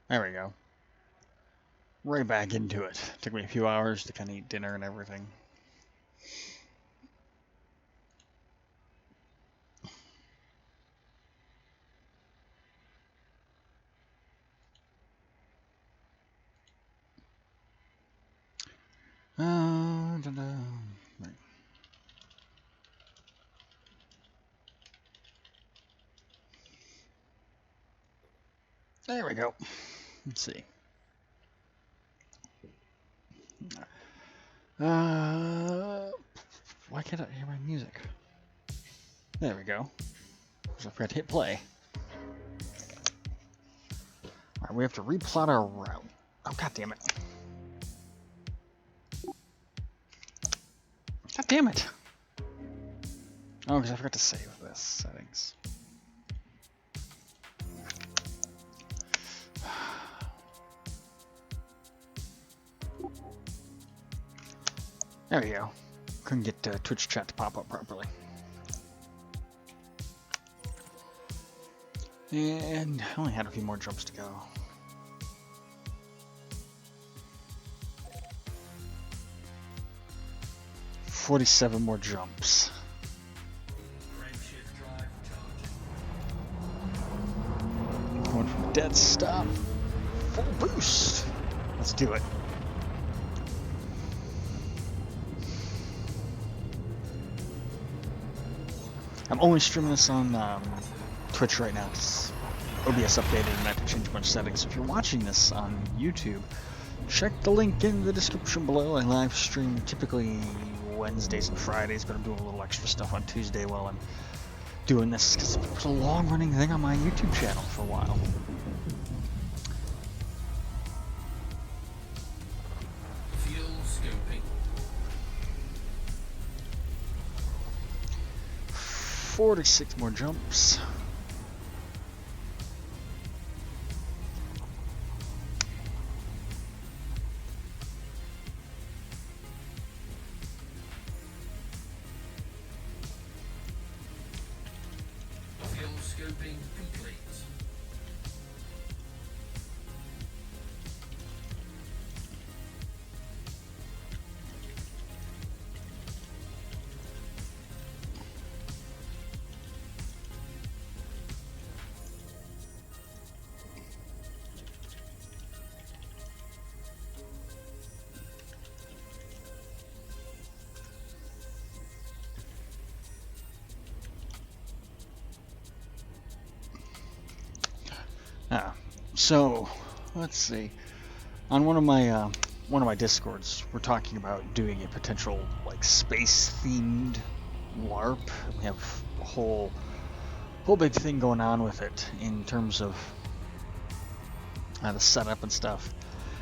There we go. Right back into it. Took me a few hours to kind of eat dinner and everything. Right. There we go. Let's see. Why can't I hear my music? There we go. So I forgot to hit play. Alright, we have to replot our route. Oh, god damn it. God damn it. Oh, because I forgot to save this settings. There we go. Couldn't get Twitch chat to pop up properly. And I only had a few more jumps to go. $47 more jumps. Going from dead stop, full boost. Let's do it. I'm only streaming this on Twitch right now because OBS updated and I have to change a bunch of settings. So if you're watching this on YouTube, check the link in the description below. I live stream typically Wednesdays and Fridays, but I'm doing a little extra stuff on Tuesday while I'm doing this because it's a long-running thing on my YouTube channel for a while. Fuel scoping. 46 more jumps. Fuel scoping complete. So let's see. On one of my discords, we're talking about doing a potential like space-themed LARP. We have a whole big thing going on with it in terms of the setup and stuff.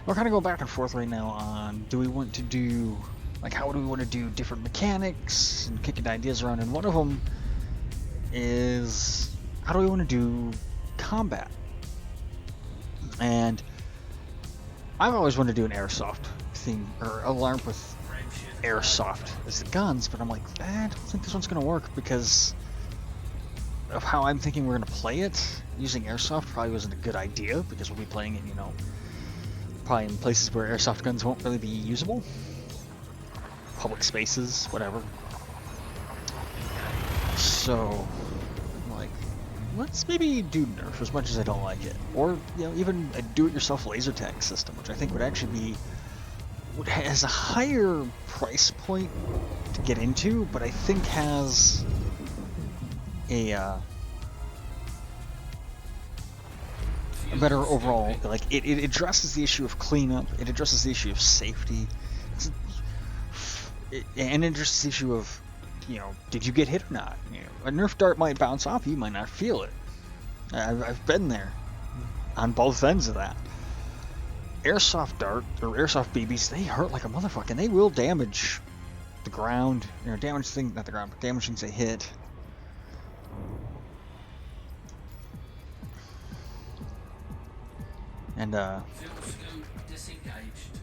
We're kind of going back and forth right now on do we want to do like how do we want to do different mechanics and kicking ideas around. And one of them is how do we want to do combat. And I've always wanted to do an airsoft theme or a LARP with airsoft as the guns, but I'm like, I don't think this one's gonna work because of how I'm thinking we're gonna play it. Using airsoft probably wasn't a good idea because we'll be playing it, you know, probably in places where airsoft guns won't really be usable, public spaces, whatever. So let's maybe do Nerf as much as I don't like it. Or, you know, even a do-it-yourself laser tag system, which I think would actually be... has a higher price point to get into, but I think has a better overall... Like, it addresses the issue of cleanup, it addresses the issue of safety, and it addresses the issue of, you know, did you get hit or not? You know, a Nerf dart might bounce off, you might not feel it. I've been there on both ends of that. Airsoft dart or airsoft BBs, they hurt like a motherfucker, and they will damage the ground, you know, damage things, not the ground, but damage things they hit. And Fuel scope disengaged.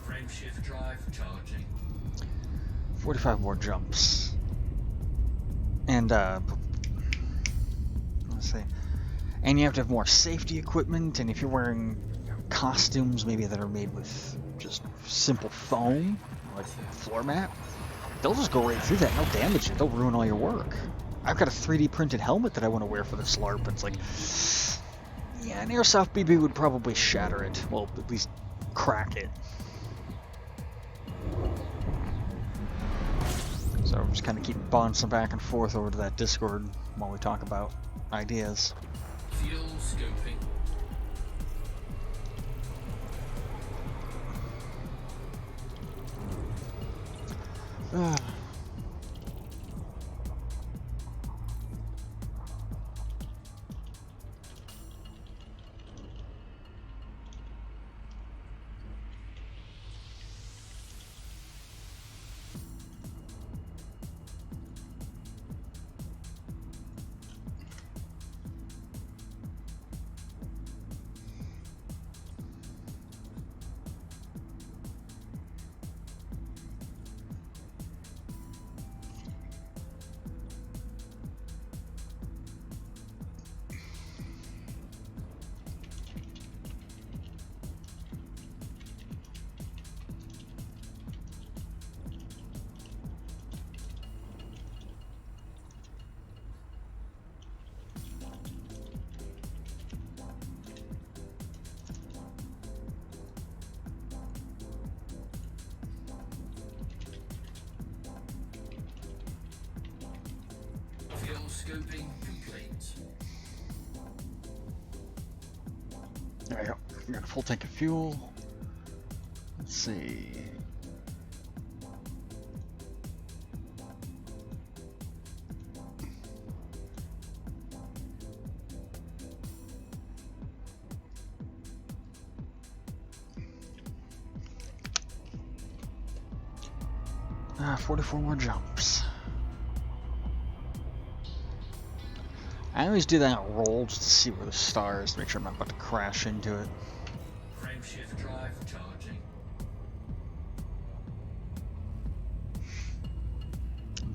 Frameshift drive charging. 45 more jumps. And let's see. And you have to have more safety equipment, and if you're wearing costumes maybe that are made with just simple foam, like floor mat, they'll just go right through that, no damage it, they'll ruin all your work. I've got a 3D printed helmet that I want to wear for this LARP, and it's like, yeah, an airsoft BB would probably shatter it, well, at least crack it. So I'm just kind of keep bouncing back and forth over to that Discord while we talk about ideas. Fuel scoping. Ah. Fuel scoping complete. There we go. We got a full tank of fuel. Let's see. Ah, 44 more jumps. I always do that roll just to see where the star is, to make sure I'm not about to crash into it. Frameshift drive charging.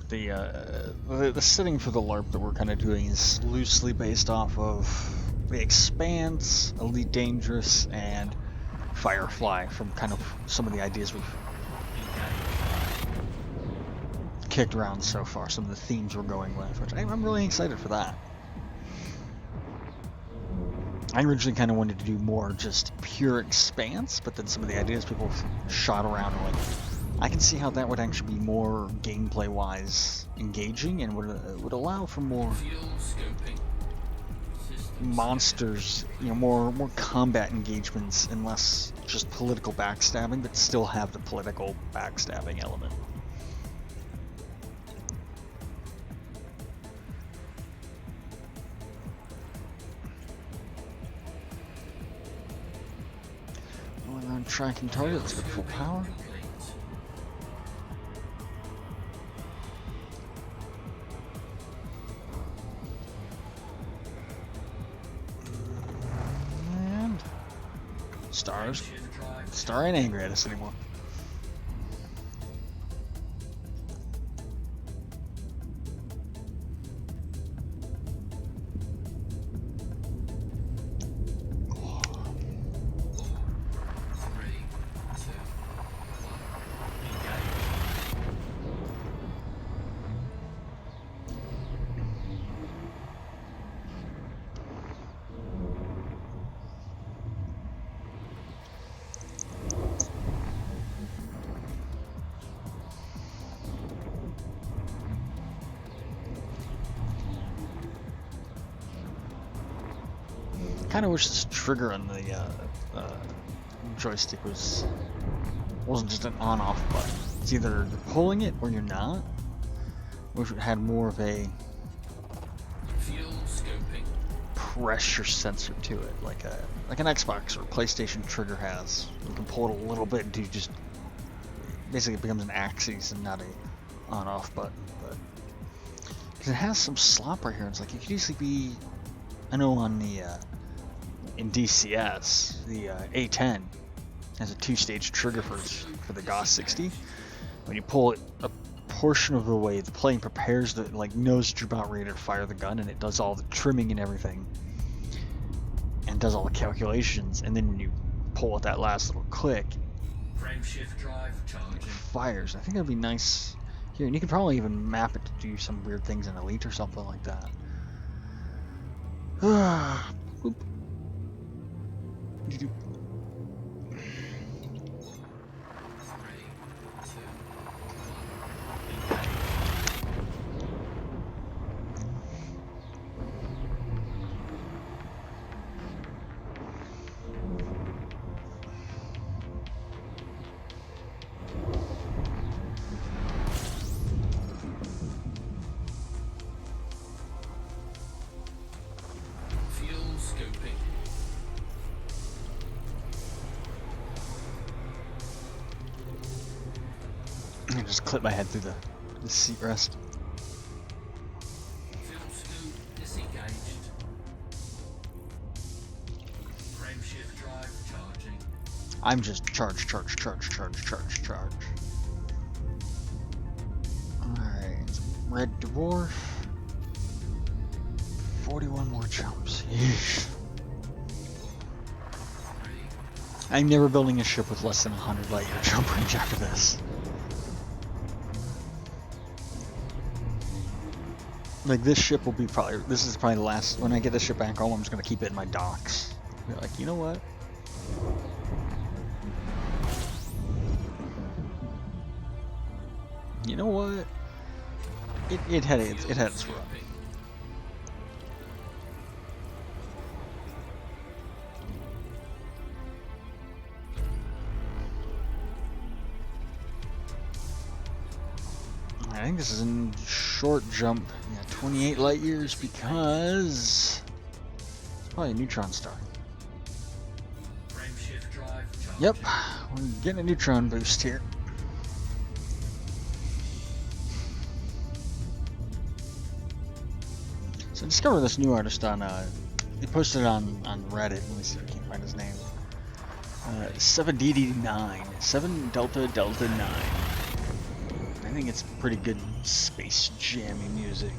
The setting for the LARP that we're kind of doing is loosely based off of The Expanse, Elite Dangerous, and Firefly, from kind of some of the ideas we've kicked around so far, some of the themes we're going with, which I'm really excited for that. I originally kind of wanted to do more just pure Expanse, but then some of the ideas people shot around are like, I can see how that would actually be more gameplay-wise engaging and would allow for more Fuel scoping. System monsters, you know, more combat engagements and less just political backstabbing, but still have the political backstabbing element. Going on tracking target, let's go full power. complete. And stars. Frameshift drive. Star ain't angry at us anymore. Three, two, one. Engage. Kind of wish this trigger on the joystick wasn't just an on-off button. It's either you're pulling it or you're not. Wish it had more of a Fuel scoping. pressure sensor to it, like an Xbox or PlayStation trigger has. You can pull it a little bit until you just basically it becomes an axis and not a on-off button. But because it has some slop right here, it's like it could easily be. I know on the in DCS the A10 has a two-stage trigger for the GAUS 60. When you pull it a portion of the way, the plane prepares the knows that you're about ready to fire the gun, and it does all the trimming and everything. and does all the calculations, and then when you pull at that last little click, Frameshift drive it charging. fires. I think that'd be nice here, and you could probably even map it to do some weird things in Elite or something like that. Boop. Doo-doo. 3, 2, 1. Engage. Fuel scoping. I just clip my head through the seat rest. Fuel scoop disengaged. Frameshift drive charging. I'm just charge. Alright, red dwarf. 41 more jumps. Yeesh. 3, I'm never building a ship with less than 100 light year jump range after this. Like, this ship will be this is probably the last, when I get this ship back home, I'm just going to keep it in my docks. Be like, you know what? You know what? It had its run. scoping. I think this is a short jump. Yeah, 28 light years because it's probably a neutron star. Frameshift drive charging. Yep, we're getting a neutron boost here. So I discovered this new artist on, he posted it on Reddit. Let me see if I can find his name. 7DD9, 7 Delta 9. I think it's pretty good space jammy music.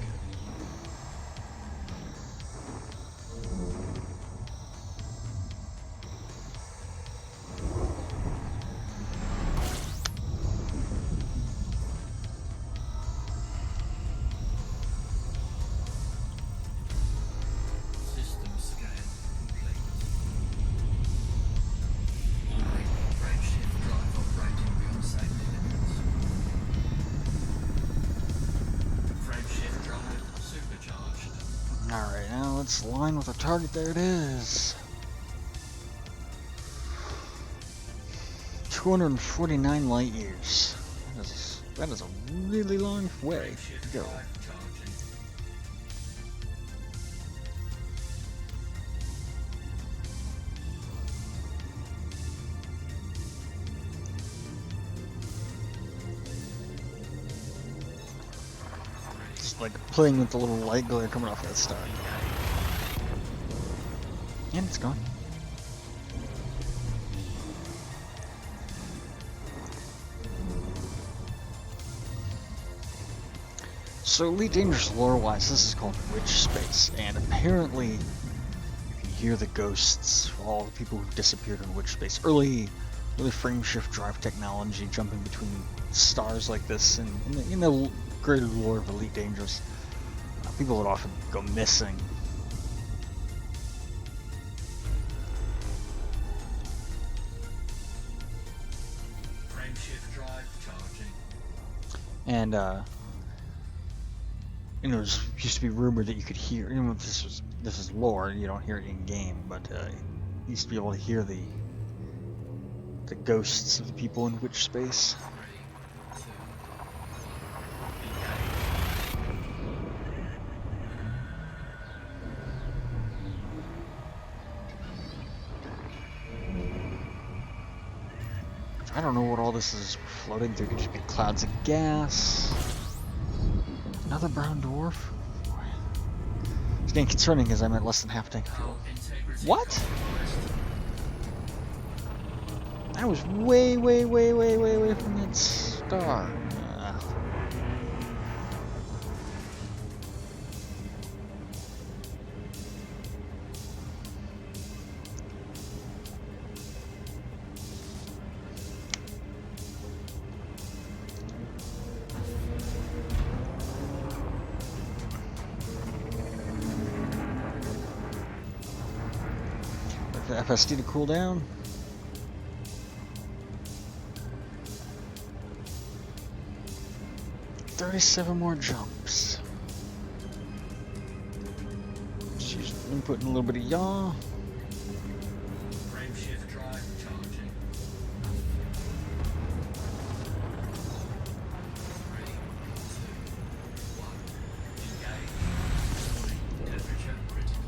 System scan complete. Frameshift drive operating beyond safety limits. Frameshift drive supercharged. Alright, now let's line with our target. There it is. 249 light years. That is a really long way Frameshift to go. drive charging. Just like playing with the little light glare coming off that star. And it's gone. So Elite Dangerous lore-wise, this is called Witch Space, and apparently you can hear the ghosts of all the people who disappeared in Witch Space. Early frameshift drive technology, jumping between stars like this, and in the greater lore of Elite Dangerous, people would often go missing. Frameshift drive charging. And you know, it used to be rumored that you could hear. You know, this is lore. You don't hear it in game, but you used to be able to hear the ghosts of the people in Witch Space. 3, 2, 1. I don't know what all this is floating through. Could just be clouds of gas. Another brown dwarf. It's getting concerning because I'm at less than half tank of fuel. Hull integrity What? compromised. I was way from that star. FSD to cool down. $37 more jumps. Just inputting a little bit of yaw. Frame shift drive charging. 3, 2, 1. Engage. Temperature critical.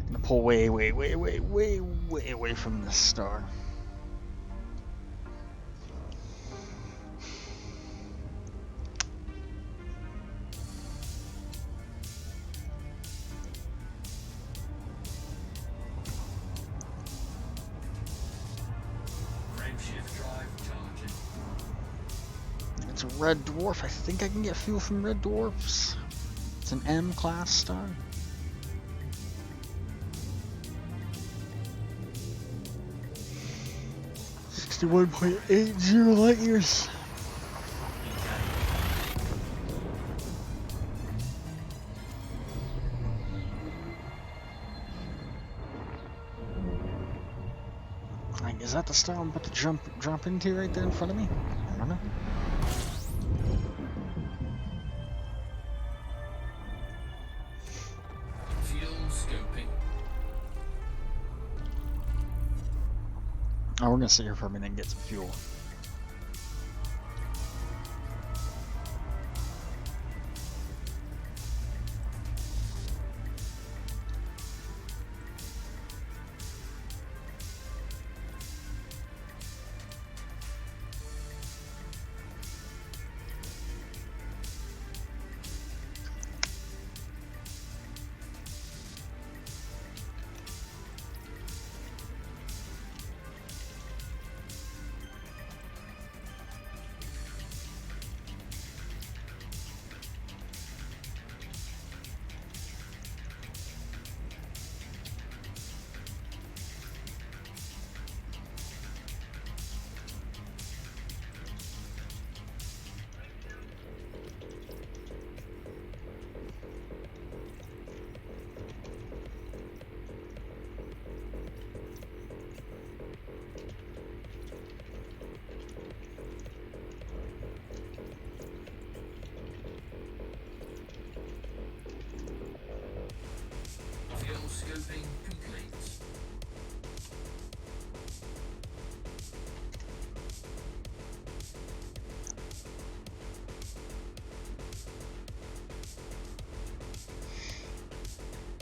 Gonna pull way away from the star. Frame shift drive charging. It's a red dwarf. I think I can get fuel from red dwarfs. It's an M class star. .80 light years. Like, is that the star I'm about to drop into right there in front of me? I don't know. Fuel scoping. Oh, we're gonna sit here for a minute and get some fuel. Fuel scoping complete.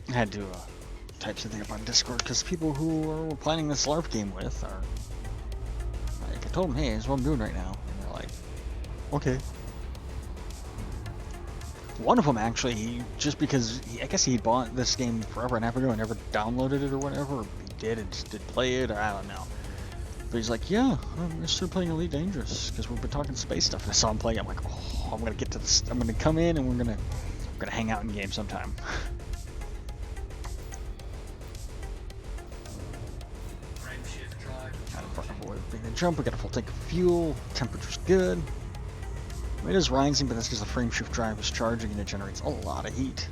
I had to type something up on Discord because people who we're planning this LARP game with are like, I told them, hey, this is what I'm doing right now. And they're like, okay. One of them actually, just because I guess he bought this game forever and a half ago and never downloaded it or whatever, or he did and just did play it, or I don't know. But he's like, yeah, I'm still playing Elite Dangerous because we've been talking space stuff. And I saw him playing. I'm like, oh, I'm gonna get to this. I'm gonna come in and we're gonna hang out in game sometime. Frame shift drive Got a charging. fucking being a jump. We got a full tank of fuel. Temperature's good. It is rising, but that's because the frame shift drive is charging and it generates a lot of heat.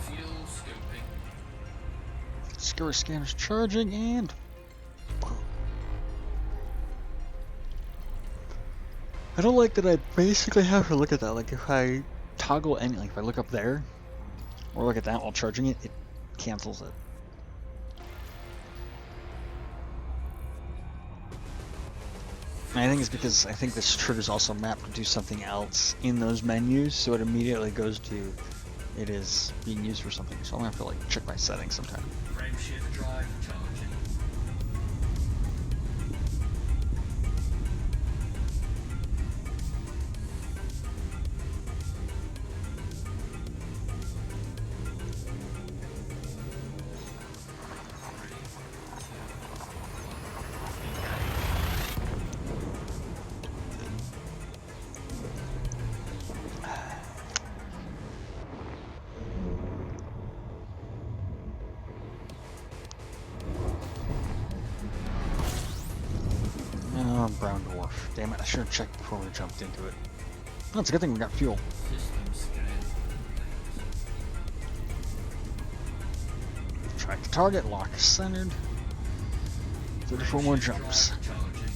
Fuel scoping. Secure scanner's charging and I don't like that I basically have to look at that. Like if I toggle any, like if I look up there or look at that while charging it, it cancels it. And I think it's because I think this trigger's also mapped to do something else in those menus, so it immediately goes to it is being used for something. So I'm gonna have to like check my settings sometime. Frame shift drive charging. Damn it, I should have checked before we jumped into it. Oh, it's a good thing we got fuel. System scan complete. Track the target, lock centered. 34 more Frameshift jumps. drive charging.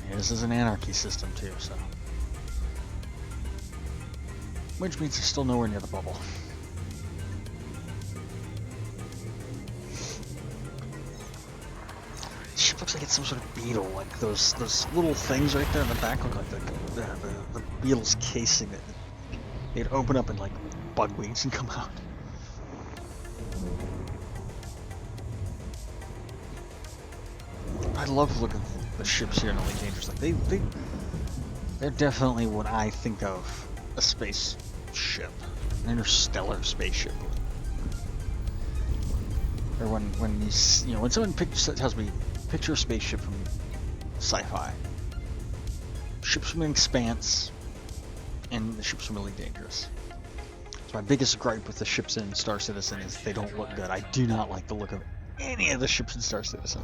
Yeah, this is an anarchy system too, so. Which means it's still nowhere near the bubble. This ship looks like it's some sort of beetle, like those little things right there in the back look like the beetle's casing it. They'd open up and like bug wings and come out. I love the look of the ships here in Elite Dangerous. Like they're definitely what I think of a space ship, an interstellar spaceship. Or when when someone tells me picture a spaceship from sci-fi, ships from the Expanse, and the ships from Elite Dangerous. So my biggest gripe with the ships in Star Citizen is they don't look good. I do not like the look of any of the ships in Star Citizen.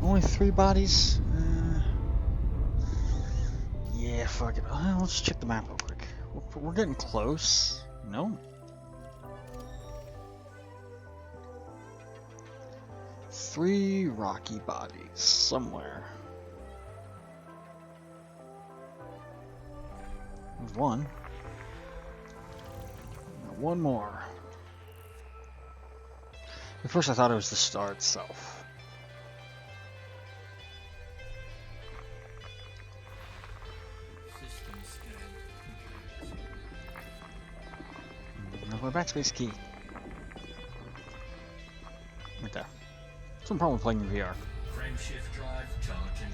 Only 3 bodies? Yeah, fuck it. Let's check the map real quick. We're getting close. No? 3 rocky bodies somewhere. There's 1. One more. At first I thought it was the star itself. System scan complete. There's my backspace key. Right there. That's one problem with playing in VR. Frameshift drive charging.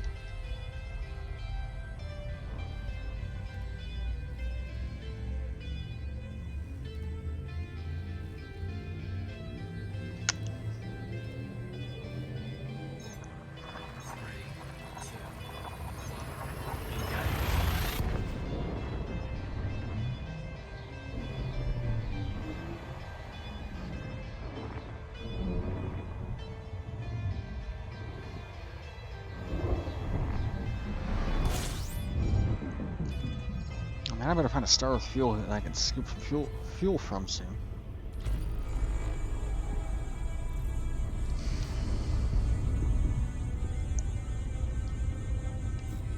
Man, I better find a star with fuel that I can scoop some fuel from soon.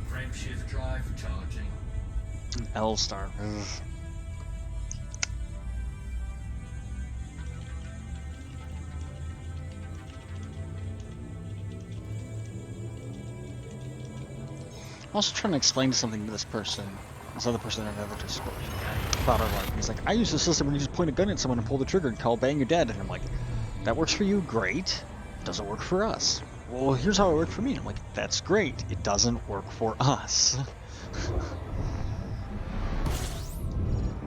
Frameshift drive charging. An L star. Ugh. I'm also trying to explain something to this other person in another Discord about our life. He's like, I use the system where you just point a gun at someone and pull the trigger and call bang, you're dead. And I'm like, that works for you, great. Doesn't work for us. Well, here's how it worked for me. I'm like, that's great. It doesn't work for us. It's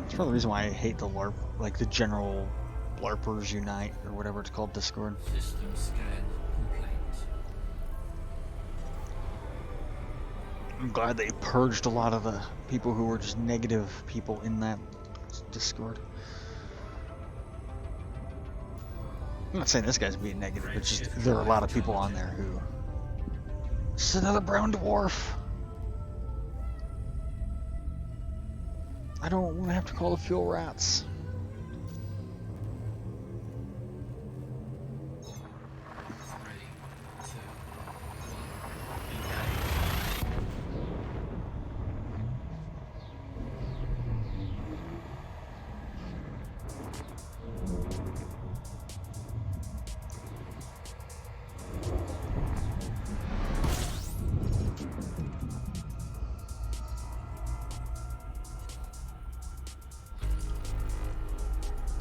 part of the reason why I hate the LARP, like the general LARPers Unite or whatever it's called, Discord. System scan complete. I'm glad they purged a lot of the people who were just negative people in that Discord. I'm not saying this guy's being negative, but just there are a lot of people on there who... It's another brown dwarf! I don't want to have to call the fuel rats.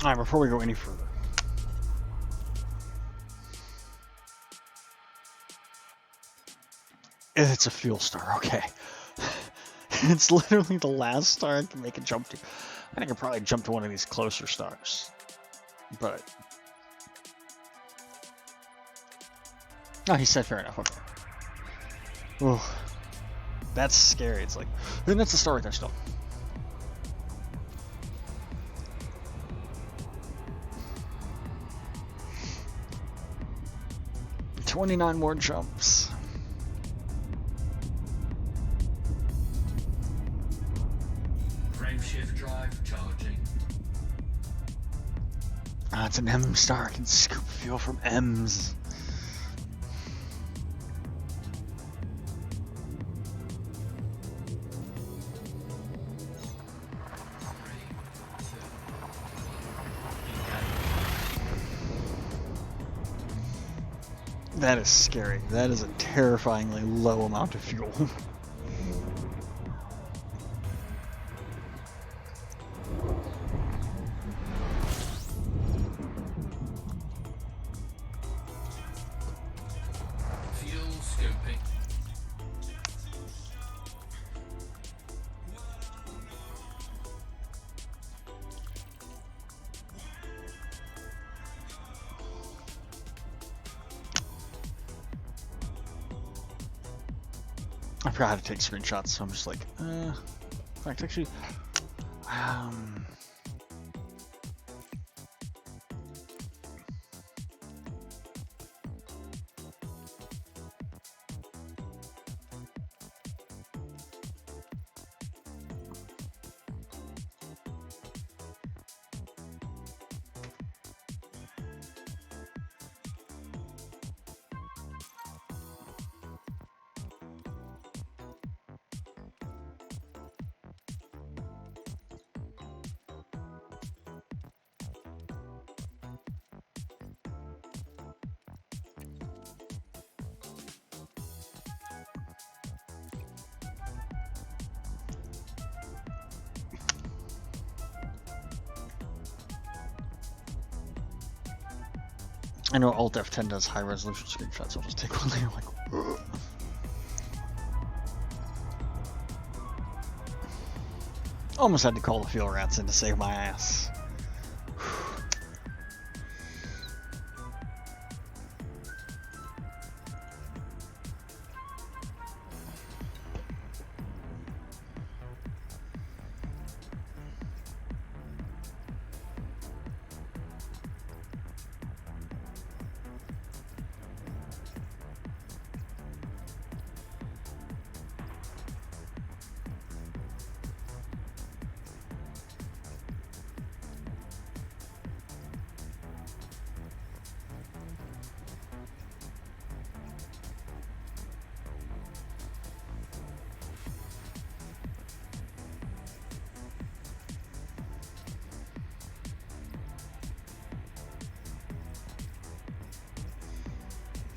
Alright, before we go any further. It's a fuel star, okay. It's literally the last star I can make a jump to. I think I could probably jump to one of these closer stars. But... Oh, he said fair enough, okay. Oh, that's scary. It's like... Then that's the star right there still. $29 more jumps. Frameshift drive charging. Ah, it's an M star. I can scoop fuel from M's. That is scary. That is a terrifyingly low amount of fuel. Fuel scoping. I forgot how to take screenshots, so I'm just like, in fact, actually, I know Alt F10 does high resolution screenshots, so I'll just take one later. Like, ugh. Almost had to call the fuel rats in to save my ass.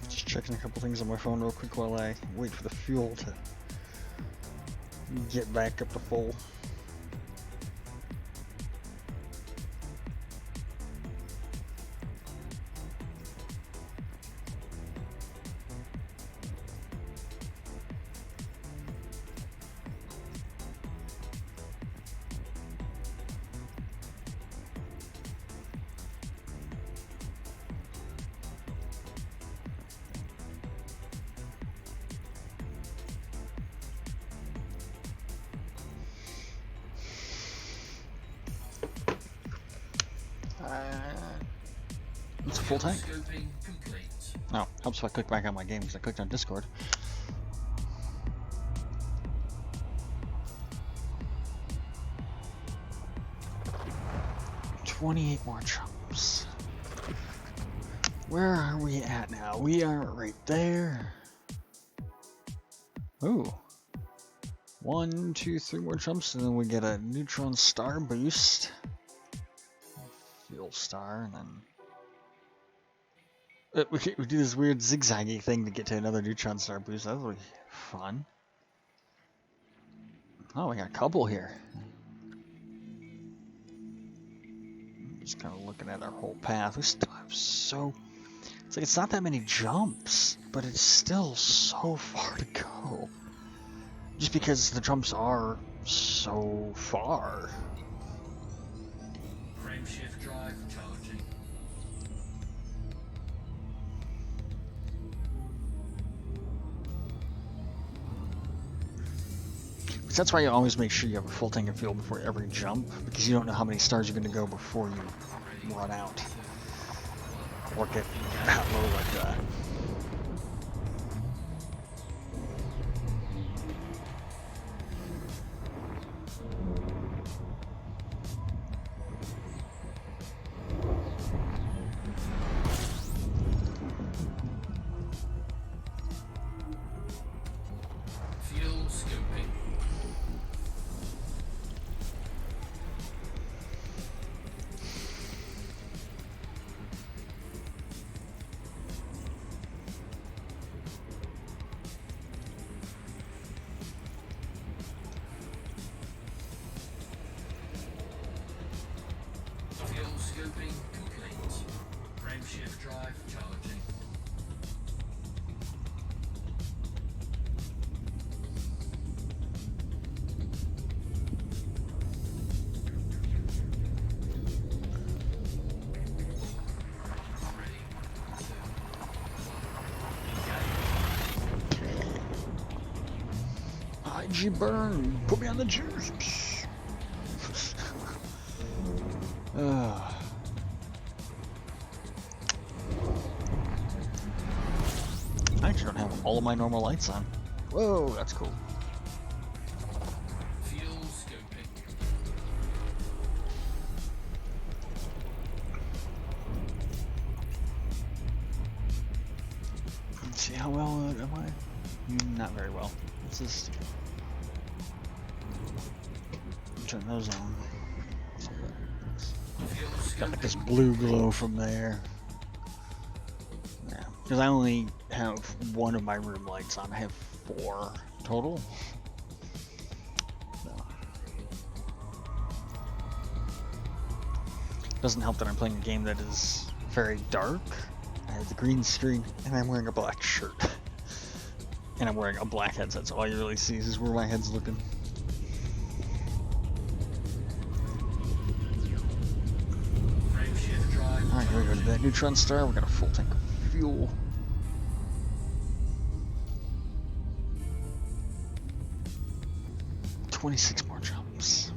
Just checking a couple things on my phone real quick while I wait for the fuel to get back up to full. It's a full tank. Scoping complete. Oh, helps if I click back on my game because I clicked on Discord. $28 more jumps. Where are we at now? We are right there. Ooh. 1, 2, 3 more jumps, and then we get a neutron star boost. Fuel star, and then we do this weird zigzaggy thing to get to another neutron star boost. That'll be fun. Oh, we got a couple here. Just kind of looking at our whole path. We still have so... It's like it's not that many jumps, but it's still so far to go. Just because the jumps are so far. Frameshift drive charging. That's why you always make sure you have a full tank of fuel before every jump, because you don't know how many stars you're going to go before you run out. Or get that low like that. Fuel scoping. Fuel scoping complete. Frameshift drive charging. IG burn! Put me on the juice! I actually don't have all of my normal lights on. Whoa, that's cool. Fuel scoping. Let's see, how well am I? Not very well. Let's just turn those on. Fuel Got like scoping. this blue glow from there. Yeah, because I only have one of my room lights on. I have 4 total. So. Doesn't help that I'm playing a game that is very dark. I have the green screen and I'm wearing a black shirt. And I'm wearing a black headset, so all you really see is where my head's looking. Frameshift drive Alright, here we go to that neutron star. We got a full tank of fuel. $26 more jumps.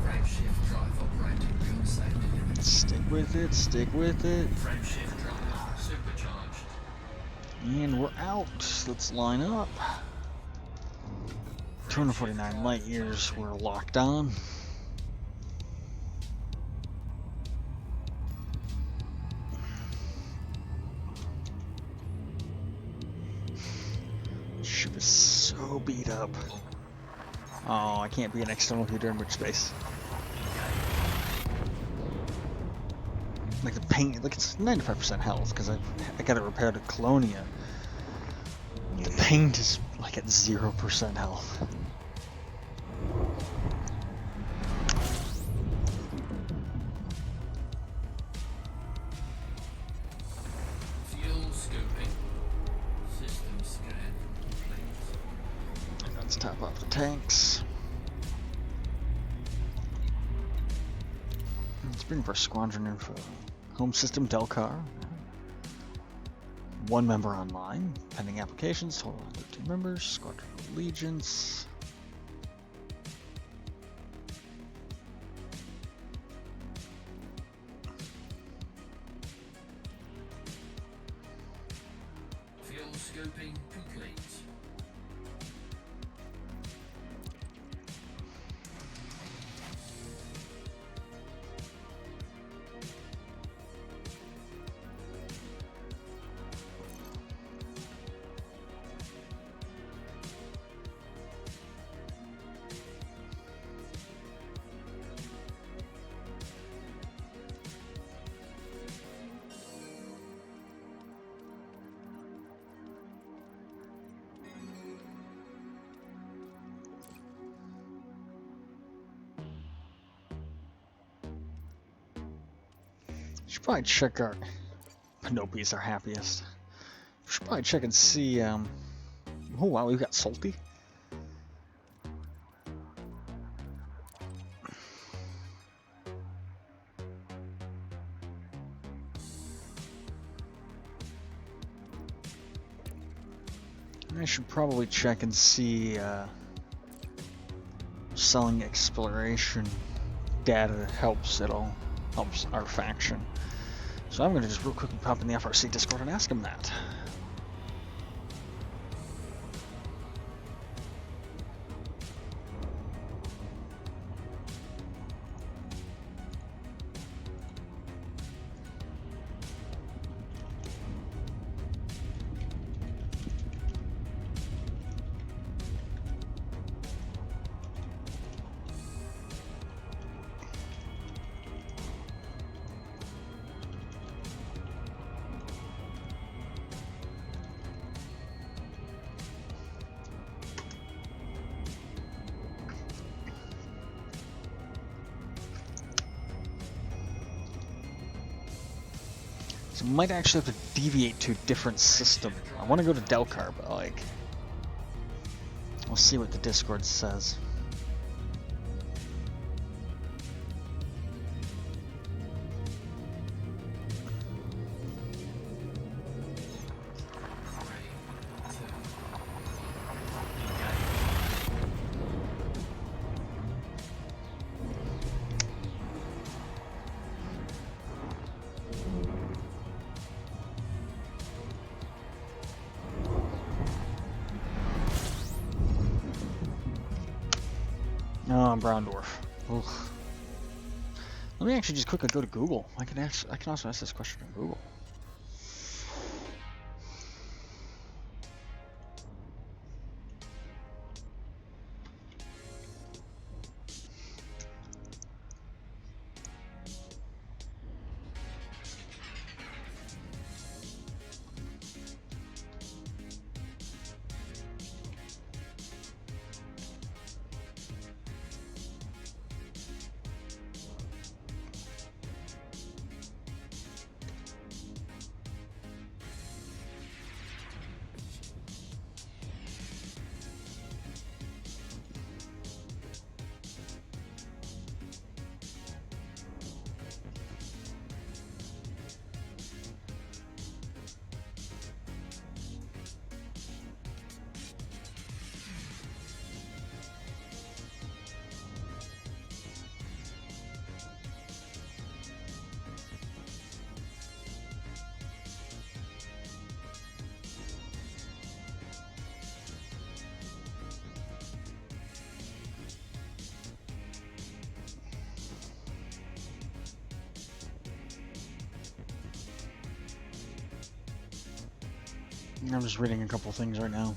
Frameshift drive operating real safety. Stick with it, stick with it. Frameshift drive supercharged. And we're out. Let's line up. 249 light years we're locked on. Ship is so beat up. Oh, I can't be an external heater in which space. Like the paint, like it's 95% health because I got it repaired at Colonia. The paint is like at 0% health. Fuel scoping. System scan complete. Let's top off the tanks. Let's bring for squadron info. Home system Delcar. 1 member online. Pending applications. Total 13 members. Squadron allegiance. Fuel scoping complete. Should probably check our Panopi's our happiest. Should probably check and see. Oh wow, we've got Salty. I should probably check and see selling exploration data helps at all. Helps our faction. So I'm going to just real quickly pop in the FRC Discord and ask him that. So might actually have to deviate to a different system. I want to go to Delcar, but like, we'll see what the Discord says. Oh, Brown Dwarf. Ugh. Let me actually just quickly go to Google. I can also ask this question on Google. I'm just reading a couple things right now.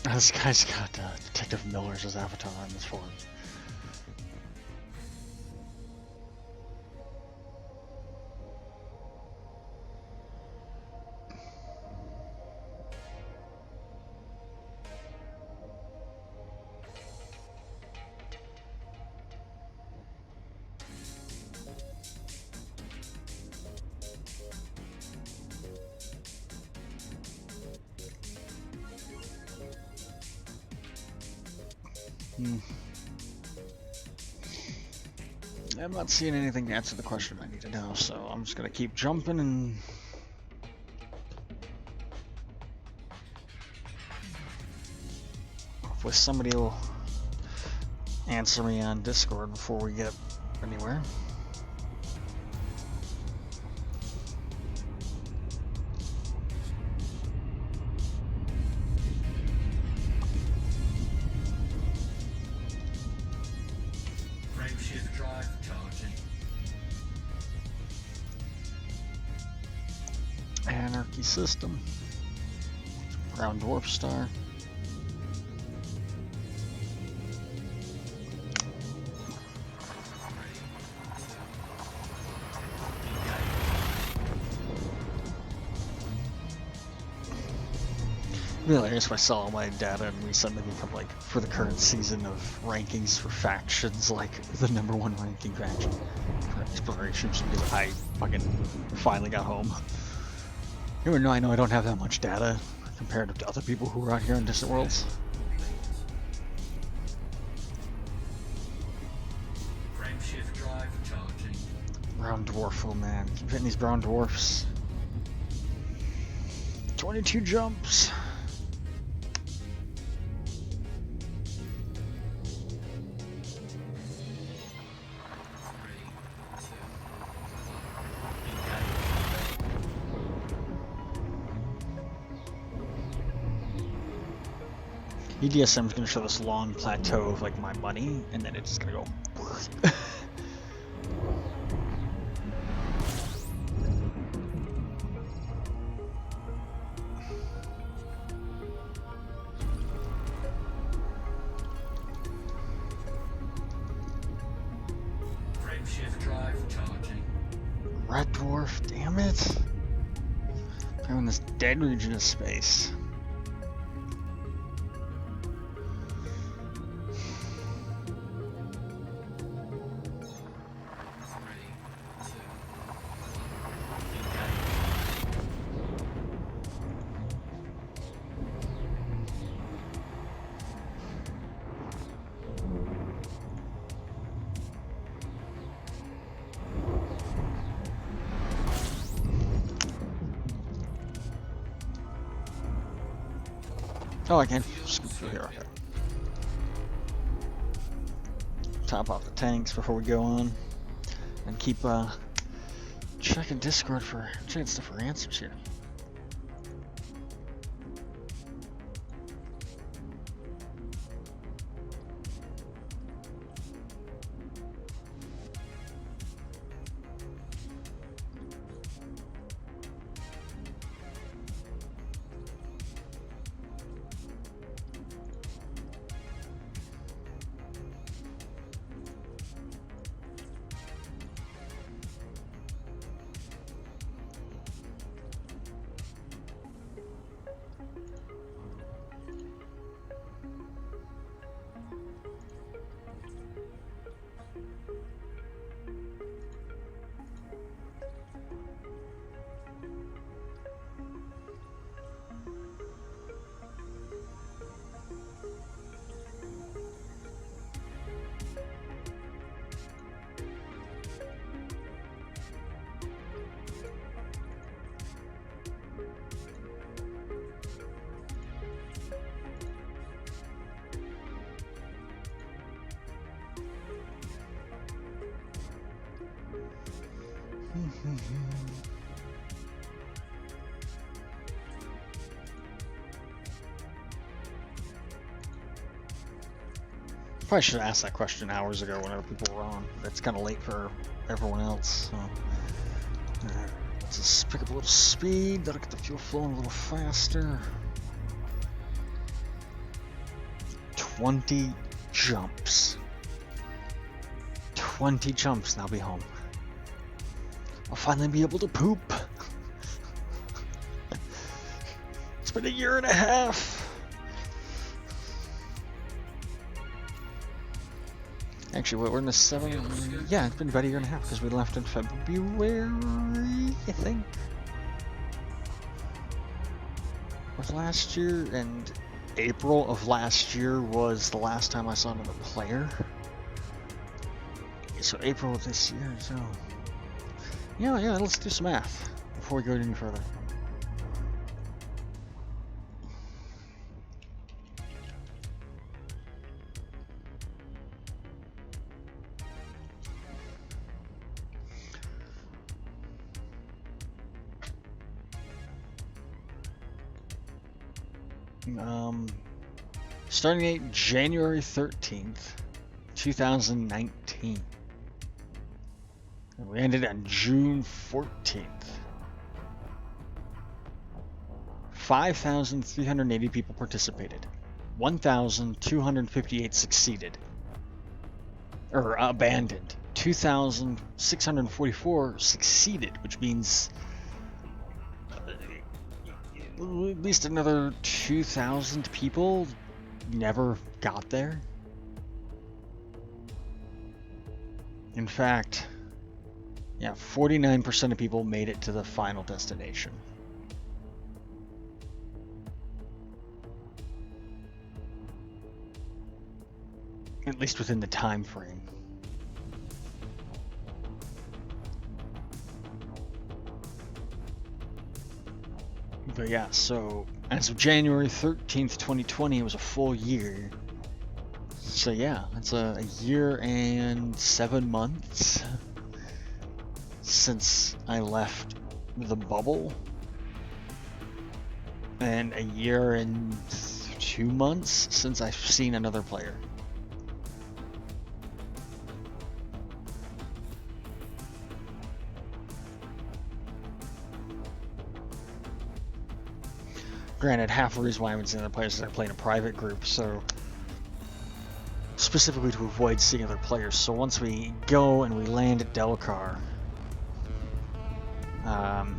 This guy's got Detective Miller's as avatar on this forum. I'm not seeing anything to answer the question I need to know, so I'm just gonna keep jumping and hopefully somebody will answer me on Discord before we get anywhere. Frameshift drive charging. Anarchy system. Brown Dwarf Star. Be hilarious if I sell all my data and we suddenly become like, for the current season of rankings for factions, like the #1 ranking faction for explorations because I fucking finally got home. Even though I know I don't have that much data compared to other people who are out here in distant worlds. Frameshift drive charging. Brown dwarf, oh man, keep hitting these brown dwarfs. 22 jumps. EDSM is going to show this long plateau of like my money, and then it's just going to go. Frameshift drive charging. Red dwarf, damn it! I'm in this dead region of space. Oh, I can scoop through here. Okay. Top off the tanks before we go on, and keep checking Discord for checking stuff for answers here. Probably should have asked that question hours ago when other people were on. It's kind of late for everyone else. So. Let's just pick up a little speed. That'll get the fuel flowing a little faster. 20 jumps. 20 jumps and I'll be home. I'll finally be able to poop. It's been a year and a half. Actually, we're in the 7. Yeah, it's been about a year and a half because we left in February, I think, of last year, and April of last year was the last time I saw another player. So April of this year, so yeah, let's do some math before we go any further. Starting date January 13th, 2019. And we ended on June 14th. 5,380 people participated. 1,258 succeeded. Or abandoned. 2,644 succeeded, which means at least another 2,000 people never got there. In fact, yeah, 49% of people made it to the final destination. At least within the time frame. But yeah, so as of January 13th, 2020, it was a full year. So yeah, it's a year and 7 months since I left the bubble. And a year and 2 months since I've seen another player. Granted, half the reason why I haven't seen other players is I play in a private group, so specifically to avoid seeing other players. So once we go and we land at Delcar, Frameshift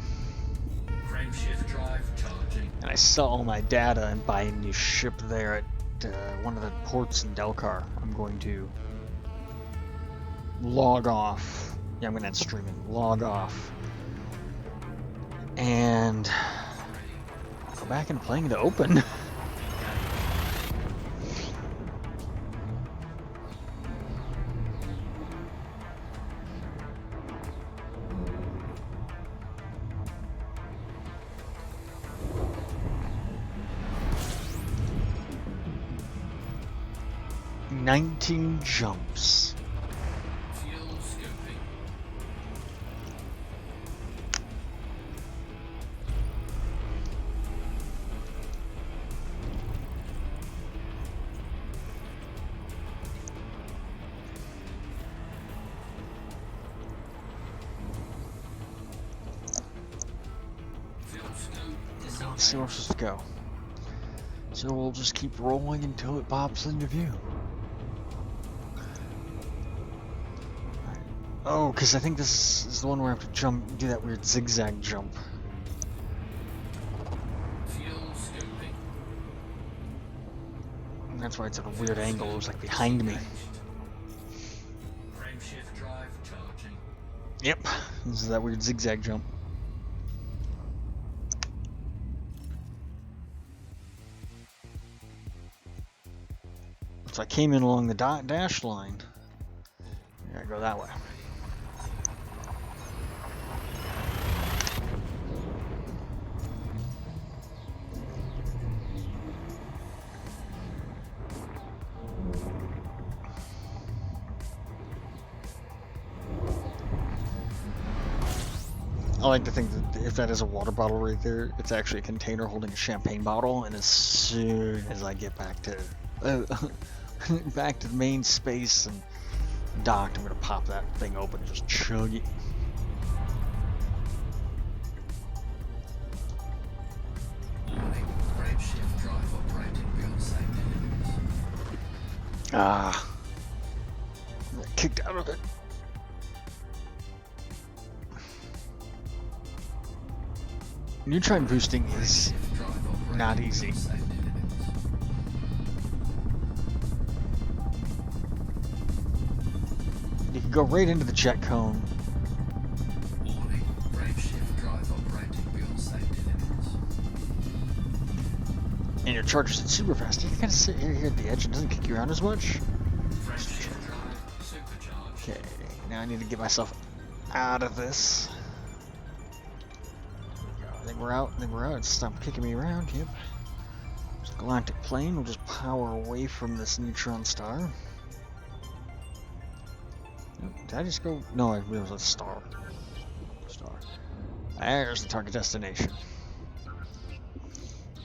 drive charging. and I sell all my data and buy a new ship there at one of the ports in Delcar, I'm going to log off. Yeah, I'm going to end streaming. Log off. And go back and playing the open. "19 jumps. Fuel scooping. Fuel scoop Let's see where we're supposed to go. So we'll just keep rolling until it pops into view. Oh, because I think this is the one where I have to jump, do that weird zigzag jump. Fuel scooping. And that's why it's at a weird angle. It was like behind me. Frameshift drive charging. Yep, this is that weird zigzag jump. So I came in along the dash line. I gotta go that way. I like to think that if that is a water bottle right there, it's actually a container holding a champagne bottle, and as soon as I get back to back to the main space and docked, I'm gonna pop that thing open and just chug it. Warning. Frameshift drive operating beyond safe limits. Ah, I got kicked out of it. Neutron boosting is Frameshift drive operating not beyond easy. safe limits. You can go right into the jet cone. Warning. Frameshift drive operating beyond safety limits. And your charger's super fast. You can kind of sit here at the edge and doesn't kick you around as much. Frameshift drive supercharged. Okay, now I need to get myself out of this. I think we're out. I think we're out. Stop kicking me around. Yep. This galactic plane will just power away from this neutron star. Did I just go? No, it was a star. Star. There's the target destination.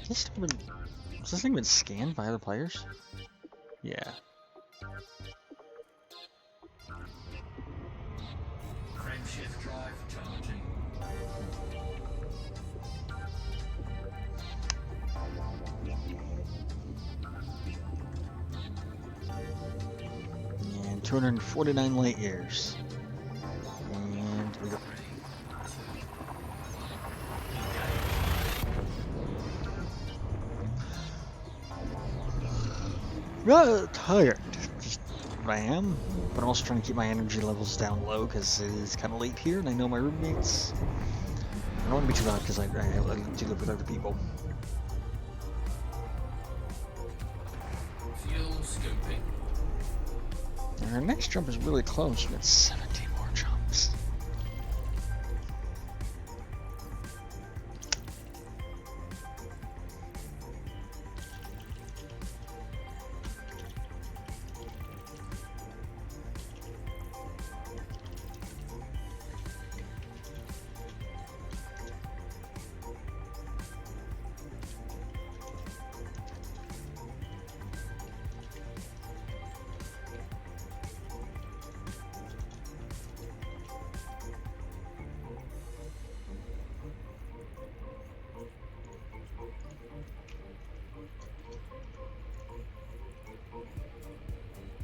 Has this thing been scanned by other players? Yeah. Frameshift drive charging. And 249 light years. And we go. Tired. Just I am, but I'm also trying to keep my energy levels down low because it is kind of late here, and I know my roommates. I don't want to be too loud because I do live with other people. Fuel scoping. And our next jump is really close. We got 17 more jumps.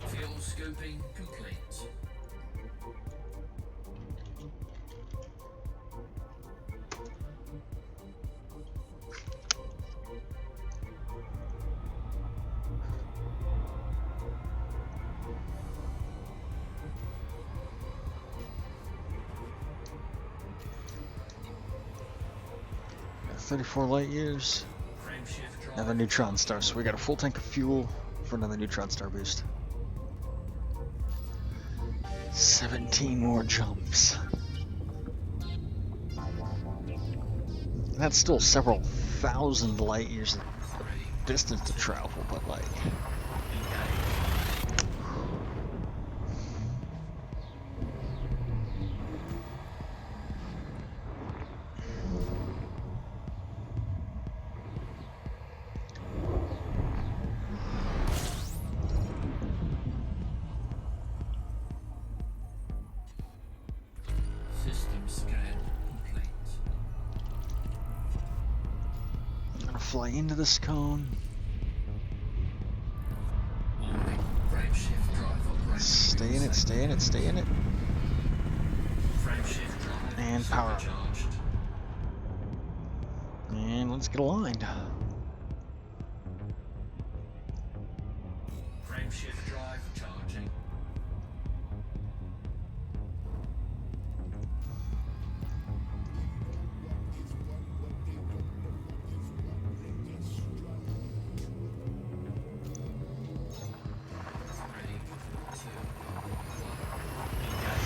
Fuel scoping complete. Got 34 light years. Frameshift drive. Another neutron star, so we got a full tank of fuel for another neutron star boost. 17 more jumps. That's still several thousand light years of distance to travel, but like, System scan complete. I'm gonna fly into this cone. Warning. Frameshift drive operating. Stay in it, stay in it, stay in it. Frameshift drive And power up. supercharged. And let's get aligned. Frameshift drive charging. Three, two, one. Engage.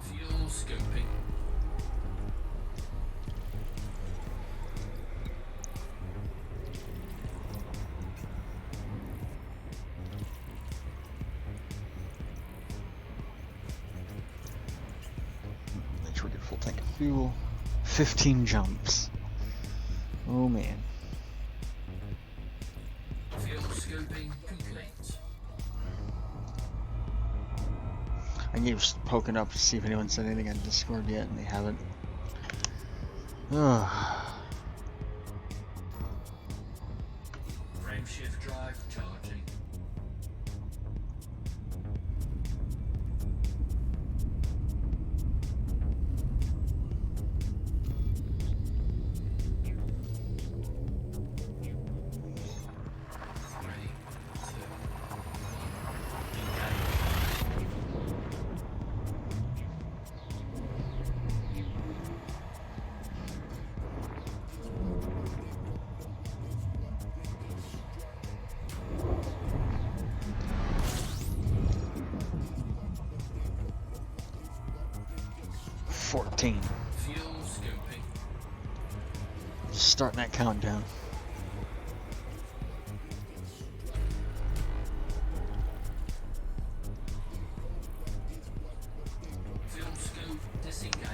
Fuel scoping. Make sure we get a full tank of fuel. 15 jumps. Oh man. Fuel scoping complete. I keep just poking up to see if anyone said anything on Discord yet, and they haven't. Ugh. Frameshift drive charging. Three, two, one. Engage. $14. Fuel scoping. Just starting that countdown. Fuel scope disengaged.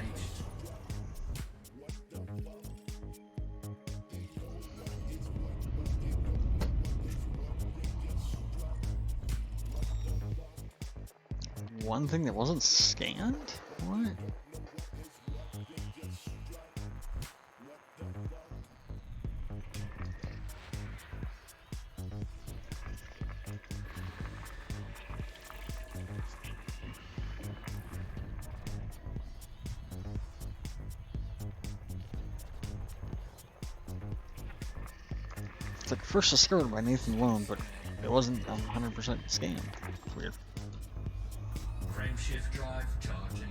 One thing that wasn't scanned? What? like first discovered by Nathan Lone, but it wasn't 100% scanned. It's weird. Frameshift drive charging.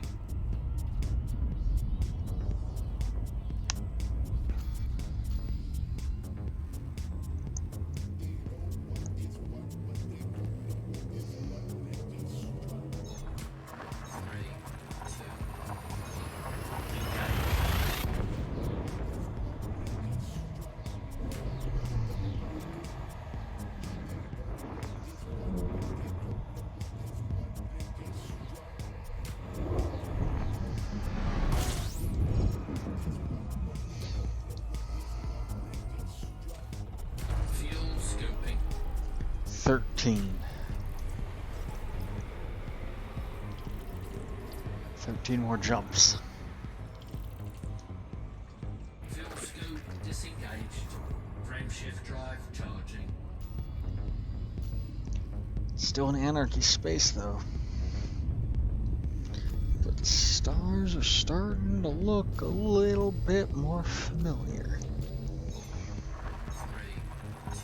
Fuel scooping. 13. 13 more jumps. Fuel scoop disengaged. Frameshift drive charging. Still in Anarchy space though. But the stars are starting to look a little bit more familiar. 3, 2,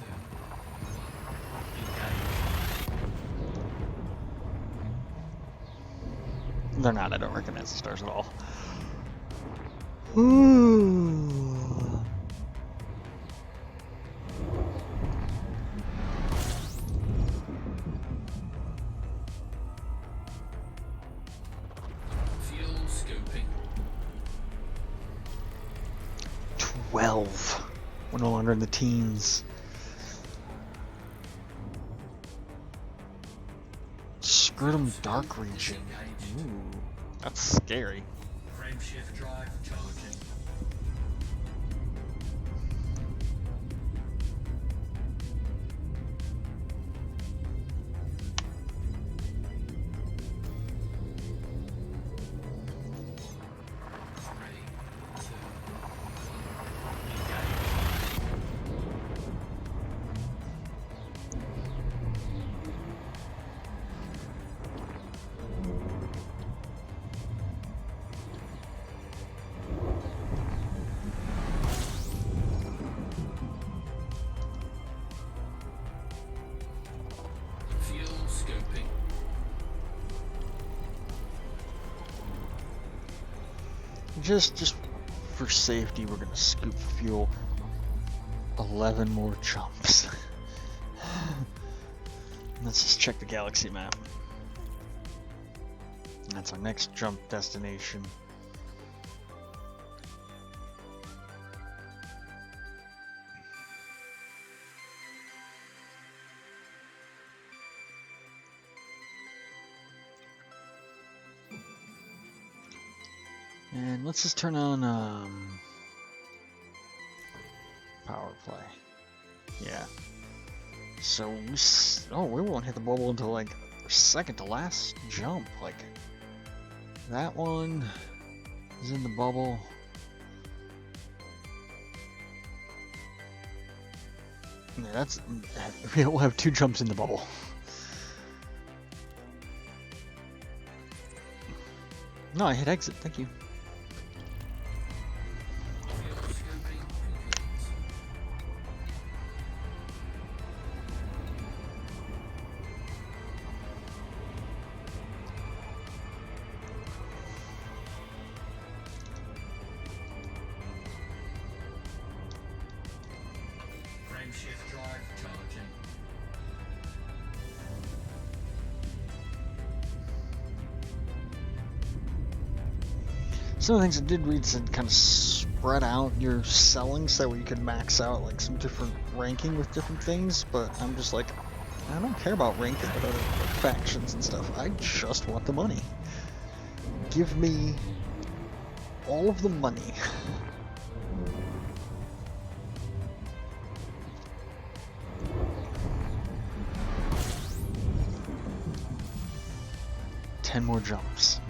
1. Engage. They're not, I don't recognize the stars at all. Ooh. Fuel scooping. 12. We're no longer in the teens. Scrotum Dark Region. Ooh, that's scary. Frameshift drive charging. Fuel scooping. Just for safety, we're gonna scoop fuel. 11 more jumps. Let's just check the galaxy map. That's our next jump destination. And let's just turn on power play. Yeah. So we won't hit the bubble until like second to last jump. Like that one is in the bubble. Yeah, we'll have 2 jumps in the bubble. No, I hit exit. Thank you. Fuel scooping complete. Frameshift drive charging. Some of the things I did read said kind of spread out your selling so that you could max out like some different ranking with different things, but I'm just like, I don't care about ranking with other like, factions and stuff. I just want the money. Give me all of the money. Ten more jumps.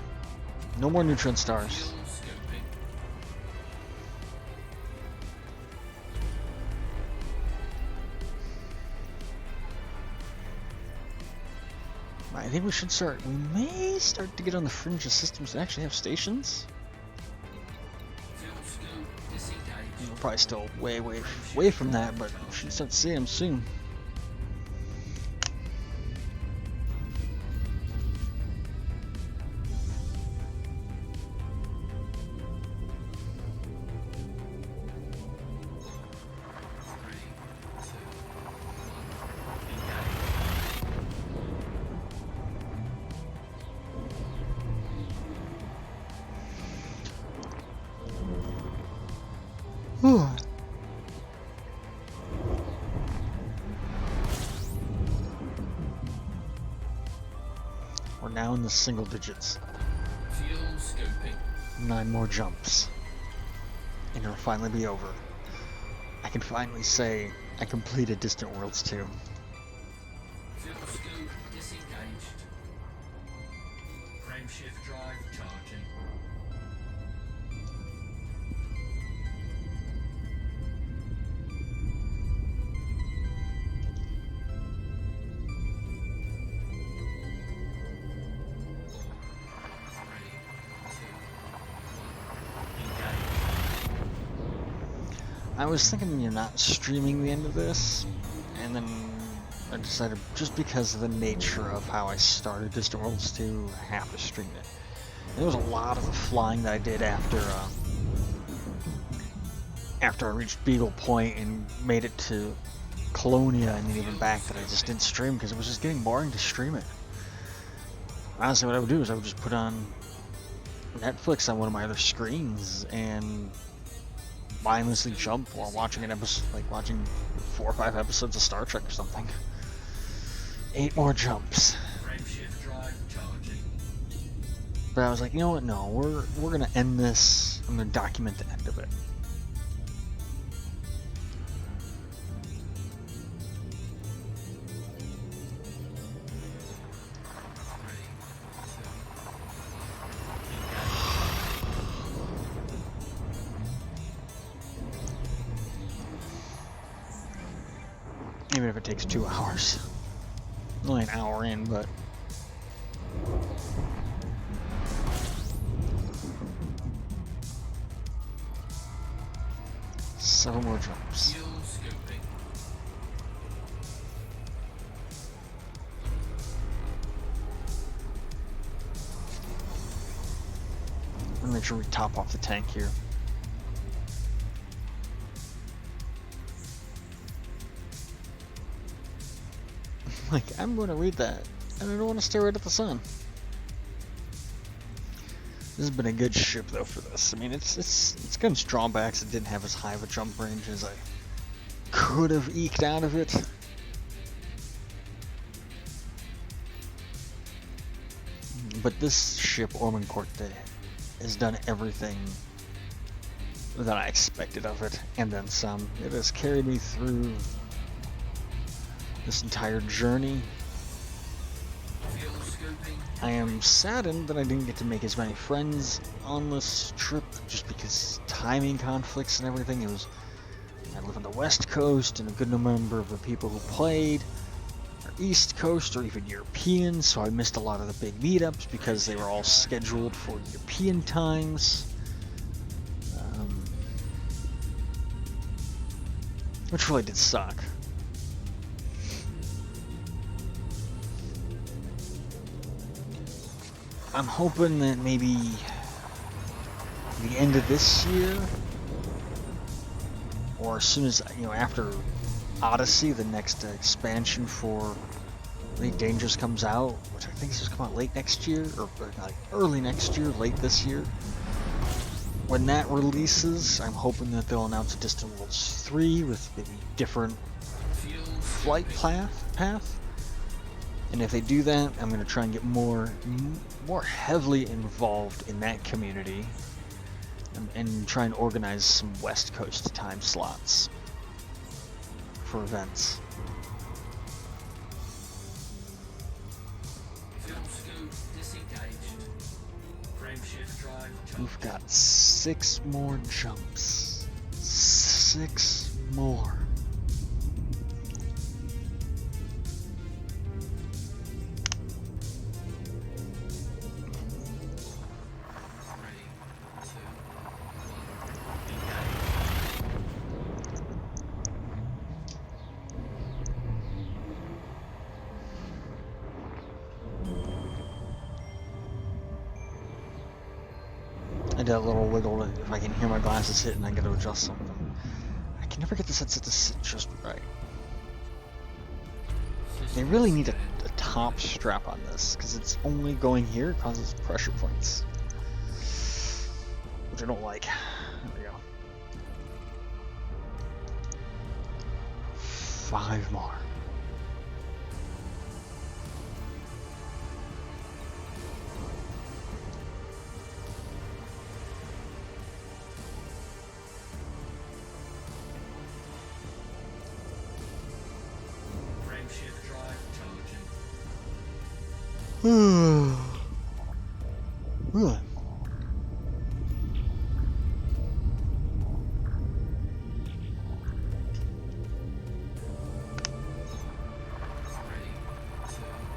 No more neutron stars. Fuel scooping. I think we should start. We may start to get on the fringe of systems that actually have stations. Fuel scoop disengaged. We're probably still way from that, but we should start to see him soon. Whew. We're now in the single digits. Fuel scooping. 9 more jumps. And it'll finally be over. I can finally say I completed Distant Worlds 2. Fuel scoop disengaged. Frameshift drive charging. I was thinking you're not streaming the end of this, and then I decided just because of the nature of how I started Distant Worlds 2, I have to stream it. And there was a lot of the flying that I did after I reached Beagle Point and made it to Colonia and then even back that I just didn't stream because it was just getting boring to stream it. Honestly, what I would do is I would just put on Netflix on one of my other screens and mindlessly jump while watching an episode, like watching 4 or 5 episodes of Star Trek or something. 8 more jumps. Frameshift drive charging. But I was like, you know what? No, we're gonna end this. I'm gonna document the end of it. Even if it takes 2 hours. Only an hour in, but... Seven more jumps. Fuel scooping. I'll make sure we top off the tank here. Like, I'm going to read that, and I don't want to stare right at the sun. This has been a good ship, though, for this. I mean, it's got its drawbacks. It didn't have as high of a jump range as I could have eked out of it. But this ship, Ormond Corte, has done everything that I expected of it, and then some. It has carried me through this entire journey. Fuel scooping. I am saddened that I didn't get to make as many friends on this trip, just because timing conflicts and everything. I live on the West Coast, and a good number of the people who played are East Coast or even European, so I missed a lot of the big meetups because they were all scheduled for European times. Which really did suck. I'm hoping that maybe the end of this year, or as soon as, after Odyssey, the next expansion for Elite Dangerous comes out, which I think is supposed to come out late next year, or like early next year, late this year. When that releases, I'm hoping that they'll announce a Distant Worlds 3 with maybe different Fuel flight path. And if they do that, I'm going to try and get more heavily involved in that community and try and organize some West Coast time slots for events. Fuel scoop disengaged. Frameshift drive charging. We've got 6 more jumps. 6 more. that little wiggle if I can hear my glasses hit and I get to adjust something. I can never get this headset to sit just right. They really need a top strap on this, because it's only going here, it causes pressure points. Which I don't like. There we go. 5 more. Frameshift drive charging. Really? Ready to engage.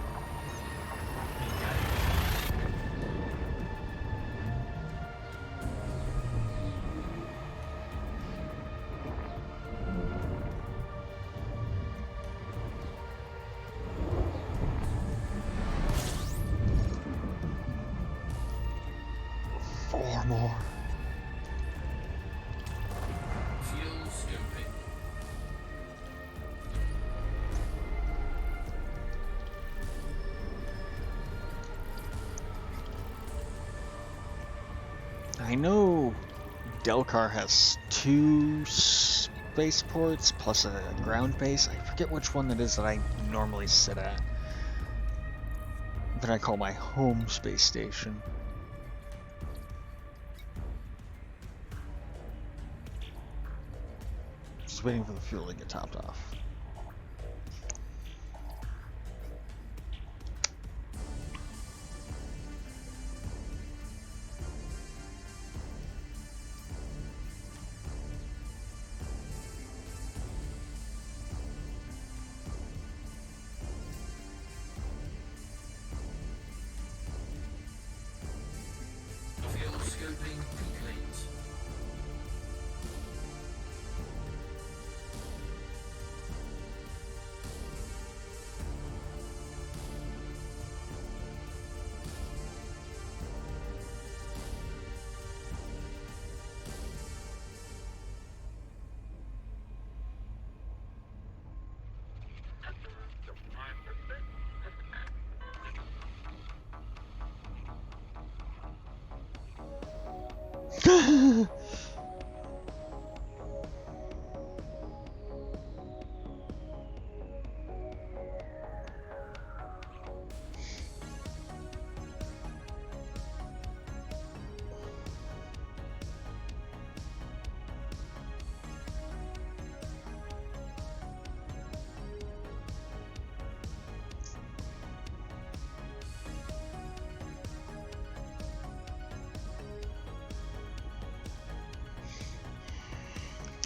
4 more. Fuel scooping. I know Delcar has 2 spaceports plus a ground base. I forget which one that is that I normally sit at. That I call my home space station. Just waiting for the fuel to get topped off. Fuel scooping complete.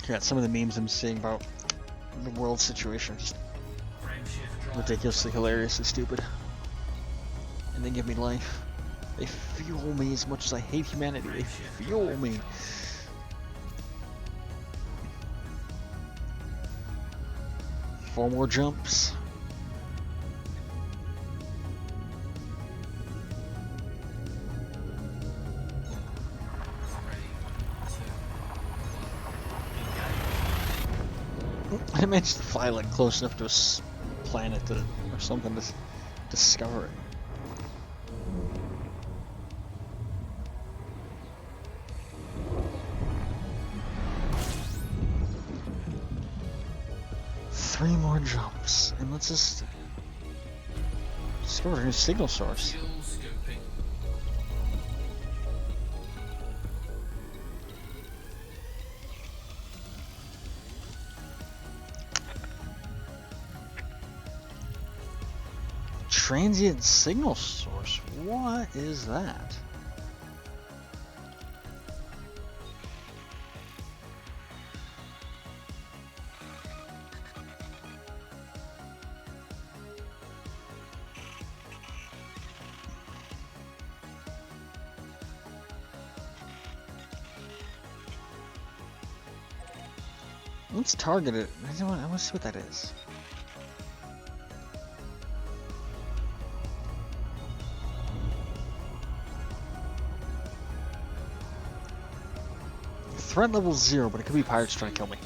Yeah, some of the memes I'm seeing about the world situation are just Frameshift drive. ridiculously hilariously stupid. And they give me life. They fuel me as much as I hate humanity. They fuel me. Four more jumps. Ready to engage. I managed to fly like close enough to a planet or something to discover it. Three more jumps, and let's just discover a new signal source. Fuel scooping. Transient signal source? What is that? Let's target it. I want to see what that is. Threat level 0, but it could be pirates trying to kill me.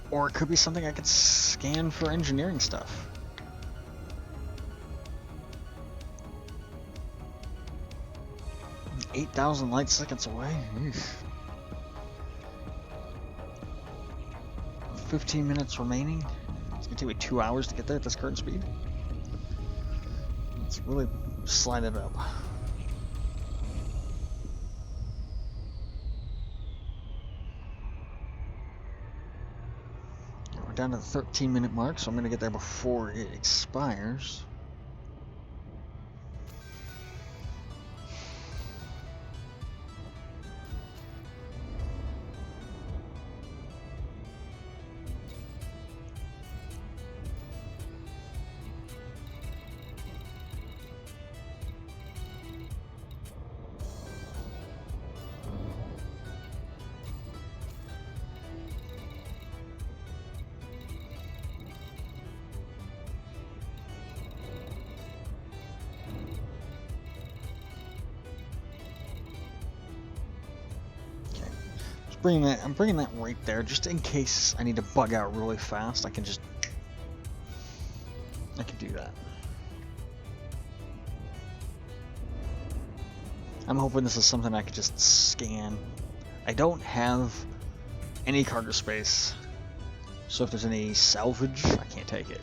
Or it could be something I could scan for engineering stuff. $8,000 light seconds away. Eesh. 15 minutes remaining. It's gonna take me 2 hours to get there at this current speed. Let's really slide it up. We're down to the 13-minute mark, so I'm gonna get there before it expires. I'm bringing that right there, just in case I need to bug out really fast. I can do that. I'm hoping this is something I could just scan. I don't have any cargo space, so if there's any salvage, I can't take it.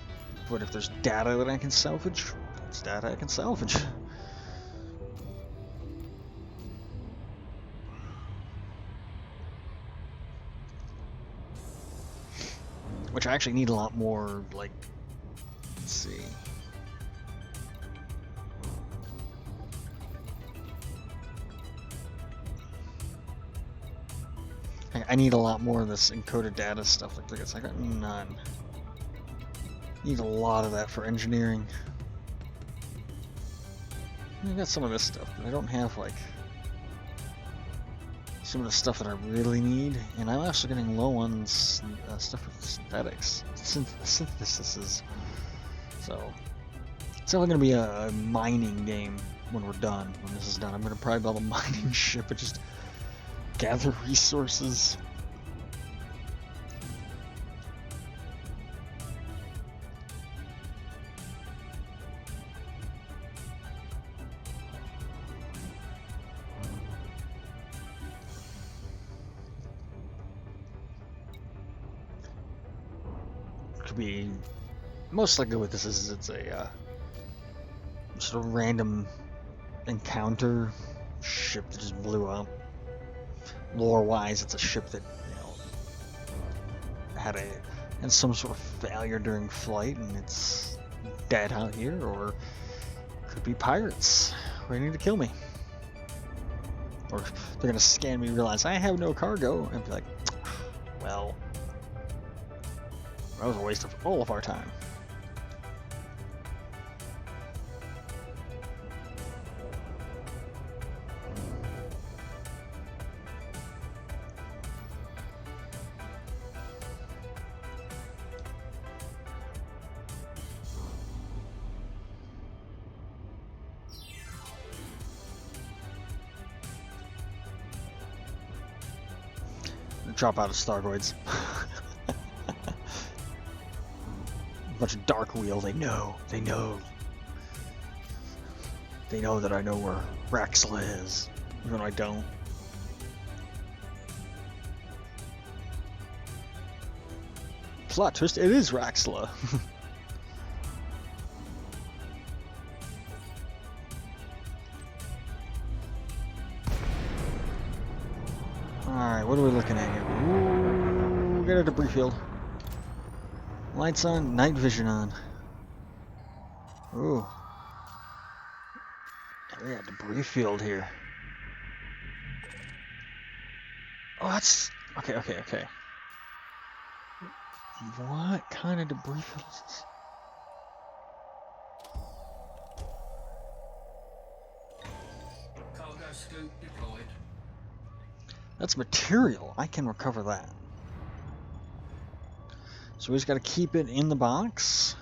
But if there's data that I can salvage, that's data I can salvage. Which I actually need a lot more, like, let's see. I need a lot more of this encoded data stuff like this. I got none. Need a lot of that for engineering. I got some of this stuff, but I don't have, like, some of the stuff that I really need, and I'm also getting low on stuff with synthetics, synthesis. So it's only going to be a mining game when we're done. When this is done, I'm going to probably build a mining ship and just gather resources. Be most likely what this is it's a sort of random encounter ship that just blew up. Lore wise, it's a ship that, you know, had some sort of failure during flight and it's dead out here, or could be pirates waiting to kill me, or they're gonna scan me, realize I have no cargo, and be like, well, that was a waste of all of our time. Drop out of Stargoids. Bunch of dark wheel. They know that I know where Raxxla is, even though I don't. Plot twist, it is Raxxla. Alright, what are we looking at here? Ooh, we got a debris field. Lights on, night vision on. Ooh. We got a debris field here. Oh, that's... Okay. What kind of debris field is this? Cargo scoop deployed. That's material. I can recover that. So we just got to keep it in the box.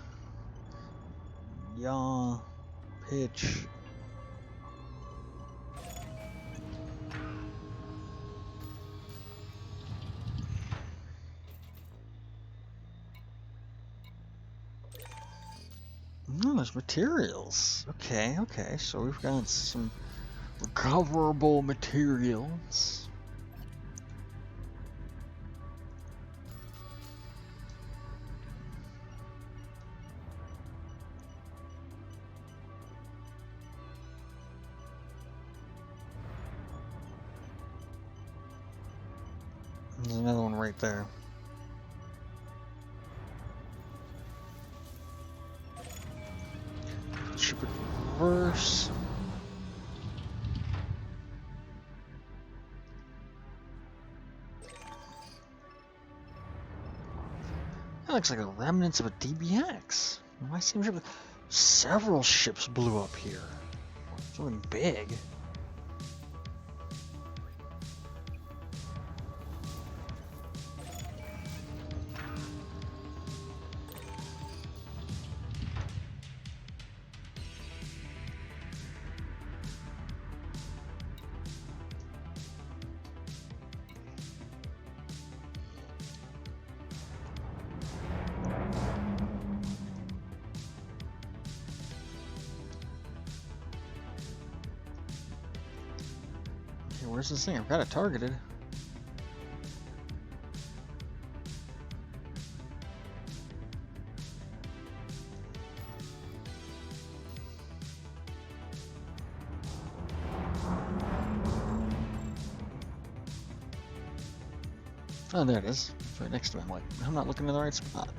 yaw, pitch. Oh, there's materials. Okay, okay, so we've got some recoverable materials. There's another one right there. Ship it reverse. That looks like the remnants of a DBX. Why seems several ships blew up here? Something big. Okay, where's this thing? I've got it targeted. Oh, there it is. It's right next to him. Like, I'm not looking in the right spot.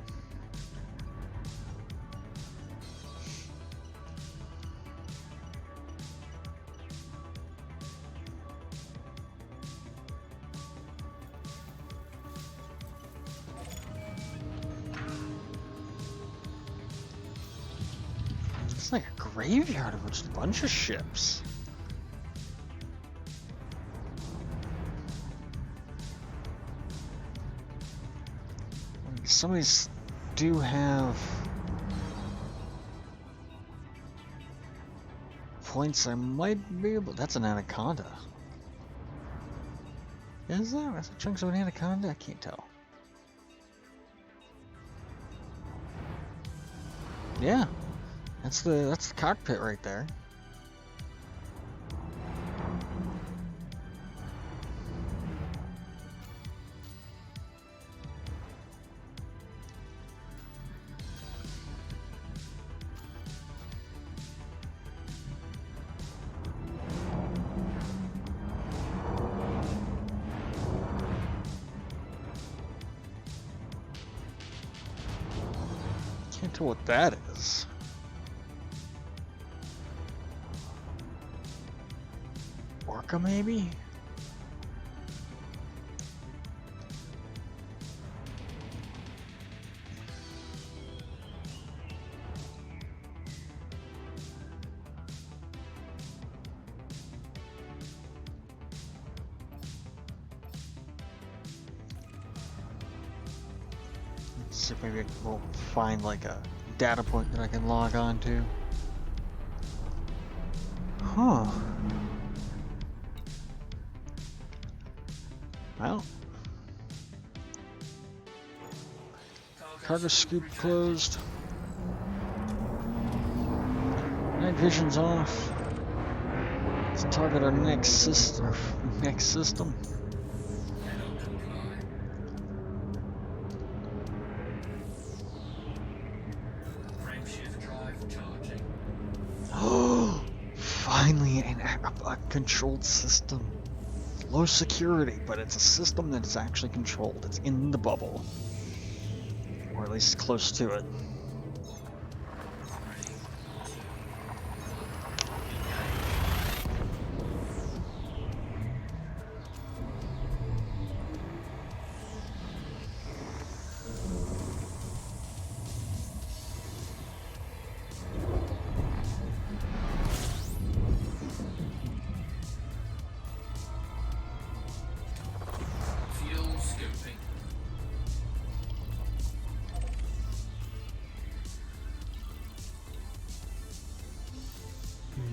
It's like a graveyard of just a bunch of ships. Some of these do have points I might be able. That's an anaconda. Is that? That's chunks of an anaconda? I can't tell. Yeah, that's the cockpit right there. Can't tell what that is. Orca, maybe? Let's see if maybe we'll find like a data point that I can log on to. Huh. Well. Cargo scoop closed. Night vision's off. Let's target our next system. Oh, finally a controlled system. Low security, but it's a system that is actually controlled. It's in the bubble, or at least close to it.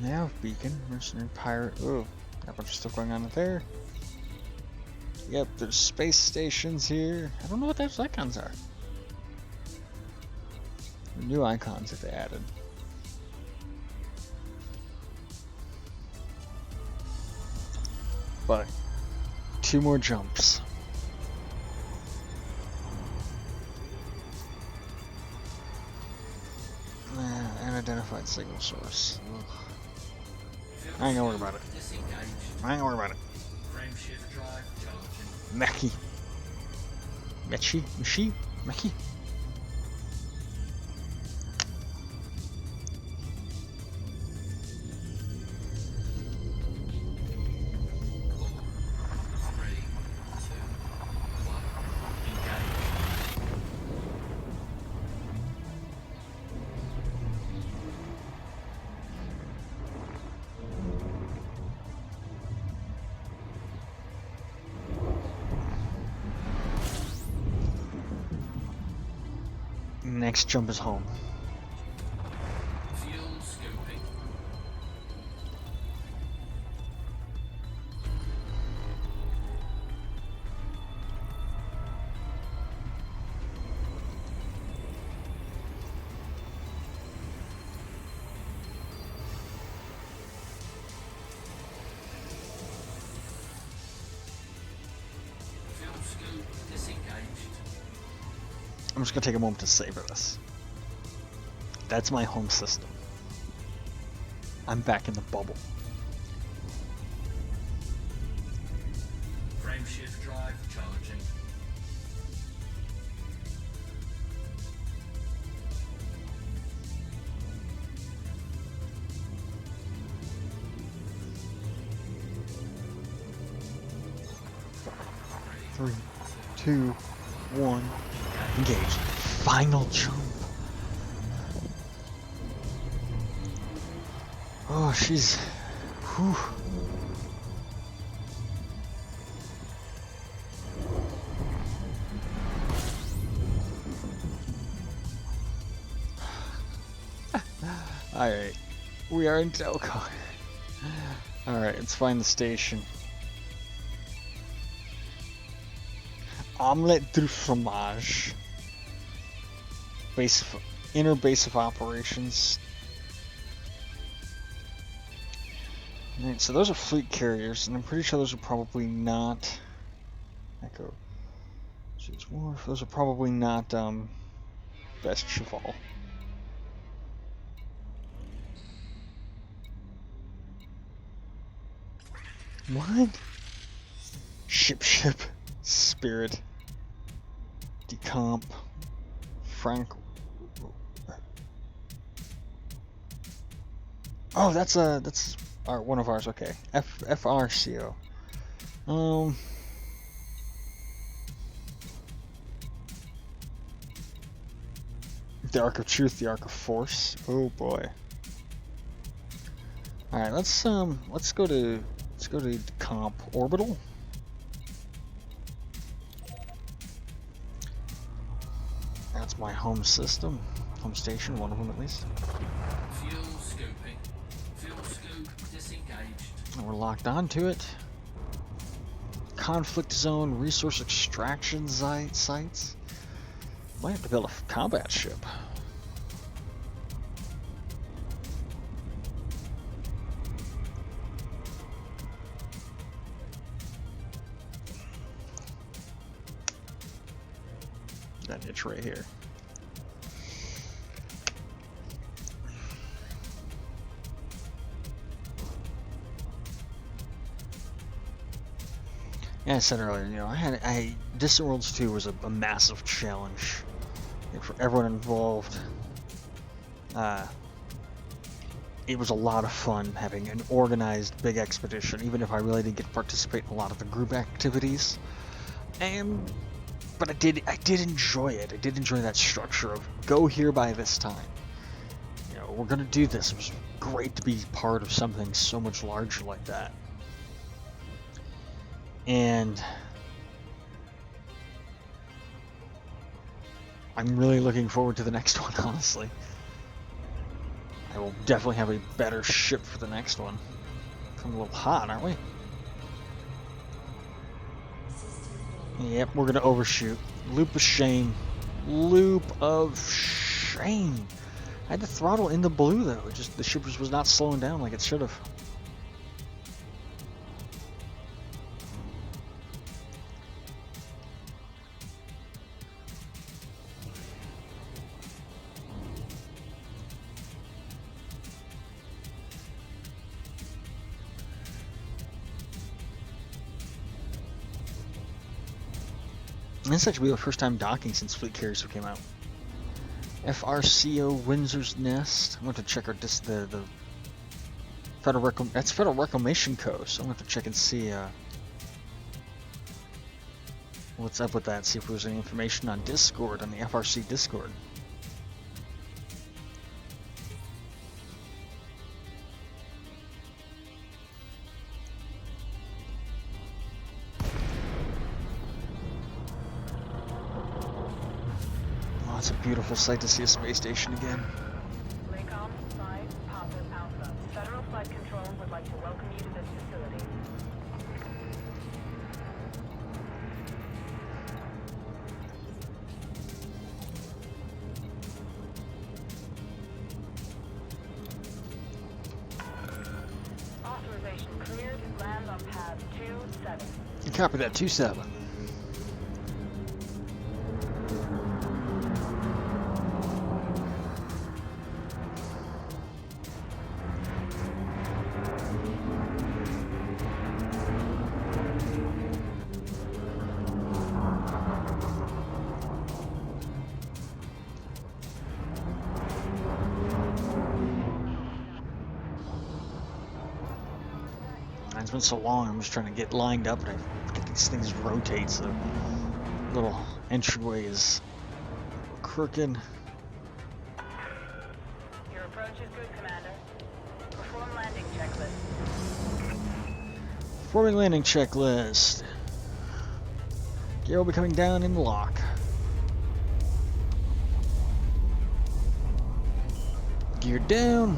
Nav beacon, mercenary pirate. Oh, got a bunch of stuff going on there. Yep, there's space stations here. I don't know what those icons are. The new icons that they added. But 2 more jumps. Unidentified signal source. Ugh. I ain't gonna worry about it. I ain't gonna worry about it. Meki. Mechi? Mechi? Meki? Next jump is home. Fuel scooping. Fuel scoop disengaged. I'm just gonna take a moment to savor this. That's my home system. I'm back in the bubble. Frameshift drive charging. Three, two, one, engage. Final jump. Oh, she's. Whew. Alright. We are in Delco. Alright, let's find the station. Omelette du fromage. Inner base of operations. Alright, so those are fleet carriers, and I'm pretty sure those are probably not Echo. Those are probably not Best Cheval. What? Ship, Spirit, Decomp, Frank. Oh, that's one of ours. Okay, FRCO. The Arc of Truth, the Arc of Force. Oh boy. All right, let's go to Decomp Orbital. That's my home system, home station, one of them at least. Fuel scooping. Fuel scoop disengaged. And we're locked onto it. Conflict zone, resource extraction sites. Might have to build a combat ship. That niche right here. Yeah, I said earlier, you know, Distant Worlds 2 was a massive challenge for everyone involved. It was a lot of fun having an organized big expedition, even if I really didn't get to participate in a lot of the group activities. But I did enjoy it. I did enjoy that structure of go here by this time. You know, we're gonna do this. It was great to be part of something so much larger like that. And I'm really looking forward to the next one, honestly. I And we'll definitely have a better ship for the next one. Coming a little hot, aren't we? Yep, we're gonna overshoot. Loop of shame. Loop of shame. I had the throttle in the blue though. It just the ship just was not slowing down like it should have. This actually be the first time docking since Fleet Carriers came out. FRCO Windsor's Nest. I'm going to check our the Federal that's Federal Reclamation Coast. So I'm going to have to check and see what's up with that. See if there's any information on Discord, on the FRC Discord. It's a beautiful sight to see a space station again. Lakecom 5, Papa Alpha. Federal Flight Control would like to welcome you to this facility. Authorization cleared. Land on pad 27. You copy that, 2-7. It's been so long, I'm just trying to get lined up, and I get these things rotate, so the little entryway is crooked. Your approach is good, Commander. Perform landing checklist. Performing landing checklist. Gear will be coming down in lock. Gear down.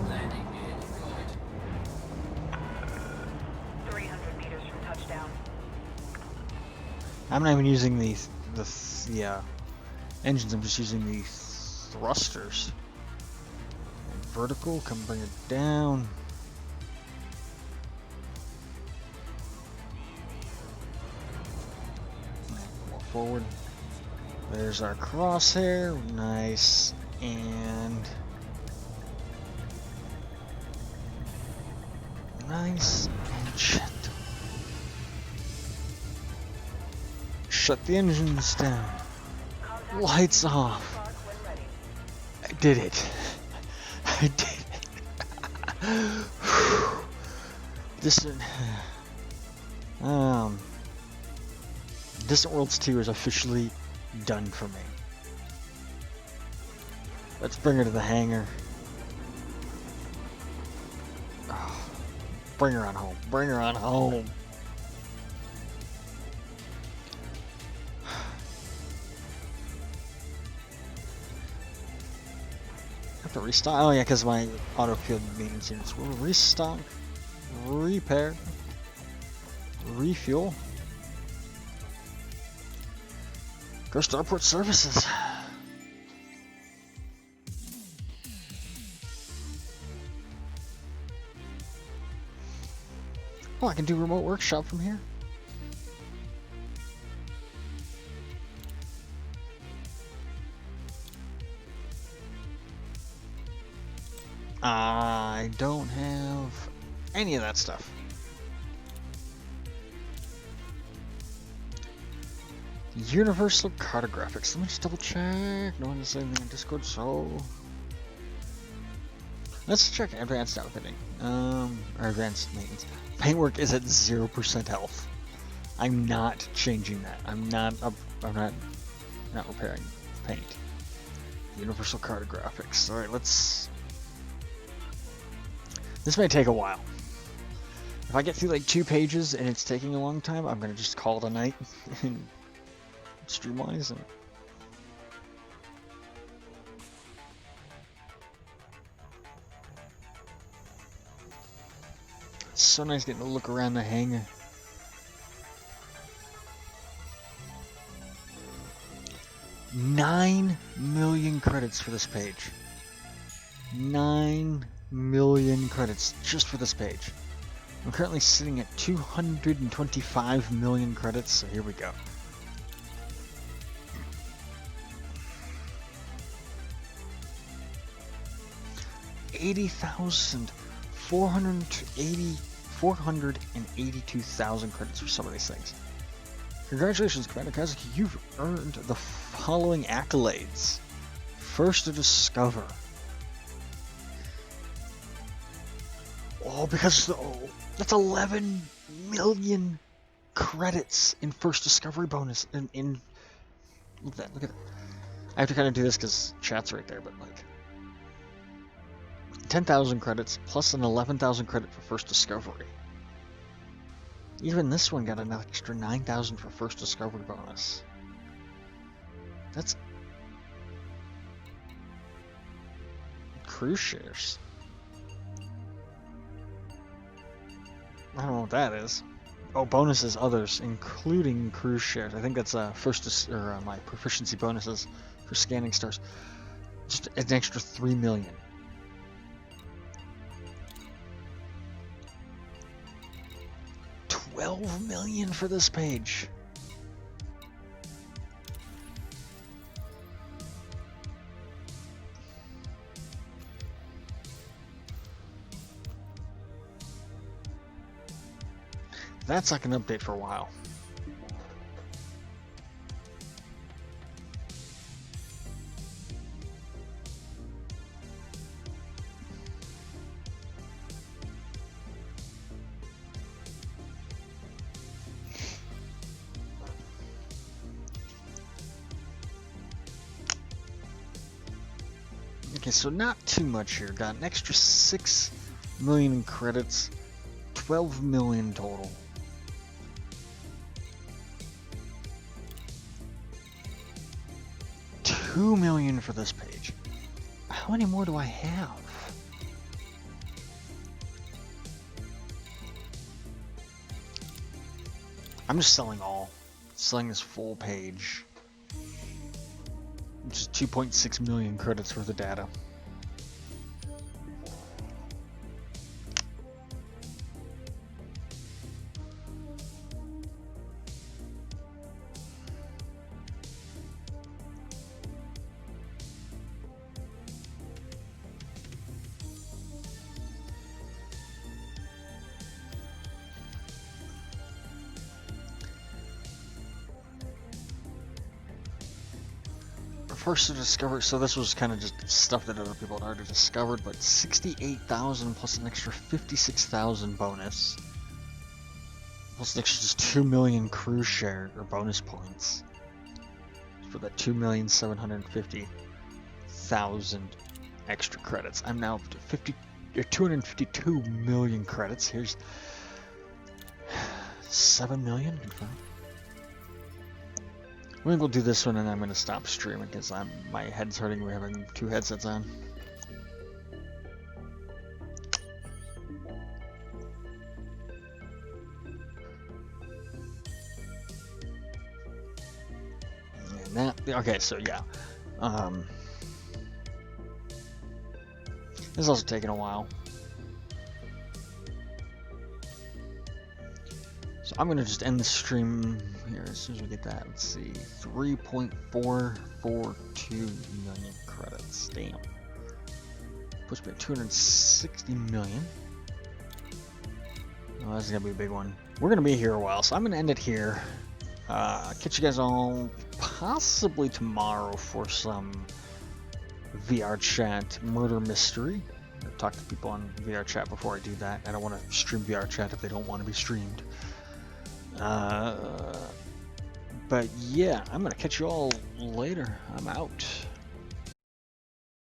Landing gear deployed. 300 meters from touchdown. I'm not even using the engines. I'm just using the thrusters. Vertical, come bring it down. More forward. There's our crosshair. Nice. And nice and gentle. Shut the engines down. Contact Lights off. Clark when ready. I did it. I did it. Distant. Distant Worlds 2 is officially done for me. Let's bring her to the hangar. Oh, bring her on home. Bring her on home. Have to restock. Oh yeah, because my auto field maintenance units will restock, repair, refuel. Go Starport Services. Oh, I can do remote workshop from here. I don't have any of that stuff. Universal Cartographics. Let me just double check. No one has anything on Discord, so let's check advanced outfitting. Or advanced maintenance. Paintwork is at 0% health. I'm not changing that. I'm not repairing paint. Universal Cartographics. All right, let's. This may take a while. If I get through like 2 pages and it's taking a long time, I'm gonna just call it a night and Streamwise and it's so nice getting to look around the hangar. $9 million credits for this page. 9 million credits just for this page. I'm currently sitting at 225 million credits, so here we go. $482,000 credits for some of these things. Congratulations, Commander Kazuki, you've earned the following accolades. First to discover. Oh, because that's 11 million credits in first discovery bonus. In look at that, look at that. I have to kind of do this because chat's right there, but like 10,000 credits plus an 11,000 credit for first discovery. Even this one got an extra 9,000 for first discovery bonus. That's cruise shares. I don't know what that is. Oh, bonuses others, including cruise shares. I think that's my proficiency bonuses for scanning stars. Just an extra 3 million. $12 million for this page. That's like an update for a while. Okay, so not too much here. Got an extra 6 million in credits, 12 million total. $2 million for this page. How many more do I have? I'm just selling all. Selling this full page. Which is 2.6 million credits worth of data. First to discover, so this was kind of just stuff that other people had already discovered, but 68,000 plus an extra 56,000 bonus, plus an extra just 2 million cruise share or bonus points for that 2,750,000 extra credits. I'm now up to 252 million credits. Here's 7 million confirmed. I think we'll do this one and I'm going to stop streaming because my head's hurting. We're having 2 headsets on. And that, okay, so yeah. This is also taking a while. So I'm going to just end the stream here as soon as we get that. Let's see. 3.442 million credits. Damn. Puts me at 260 million. Oh, this is going to be a big one. We're going to be here a while, so I'm going to end it here. Catch you guys all possibly tomorrow for some VR chat murder mystery. I'll talk to people on VR chat before I do that. I don't want to stream VR chat if they don't want to be streamed. But yeah, I'm gonna catch you all later. I'm out.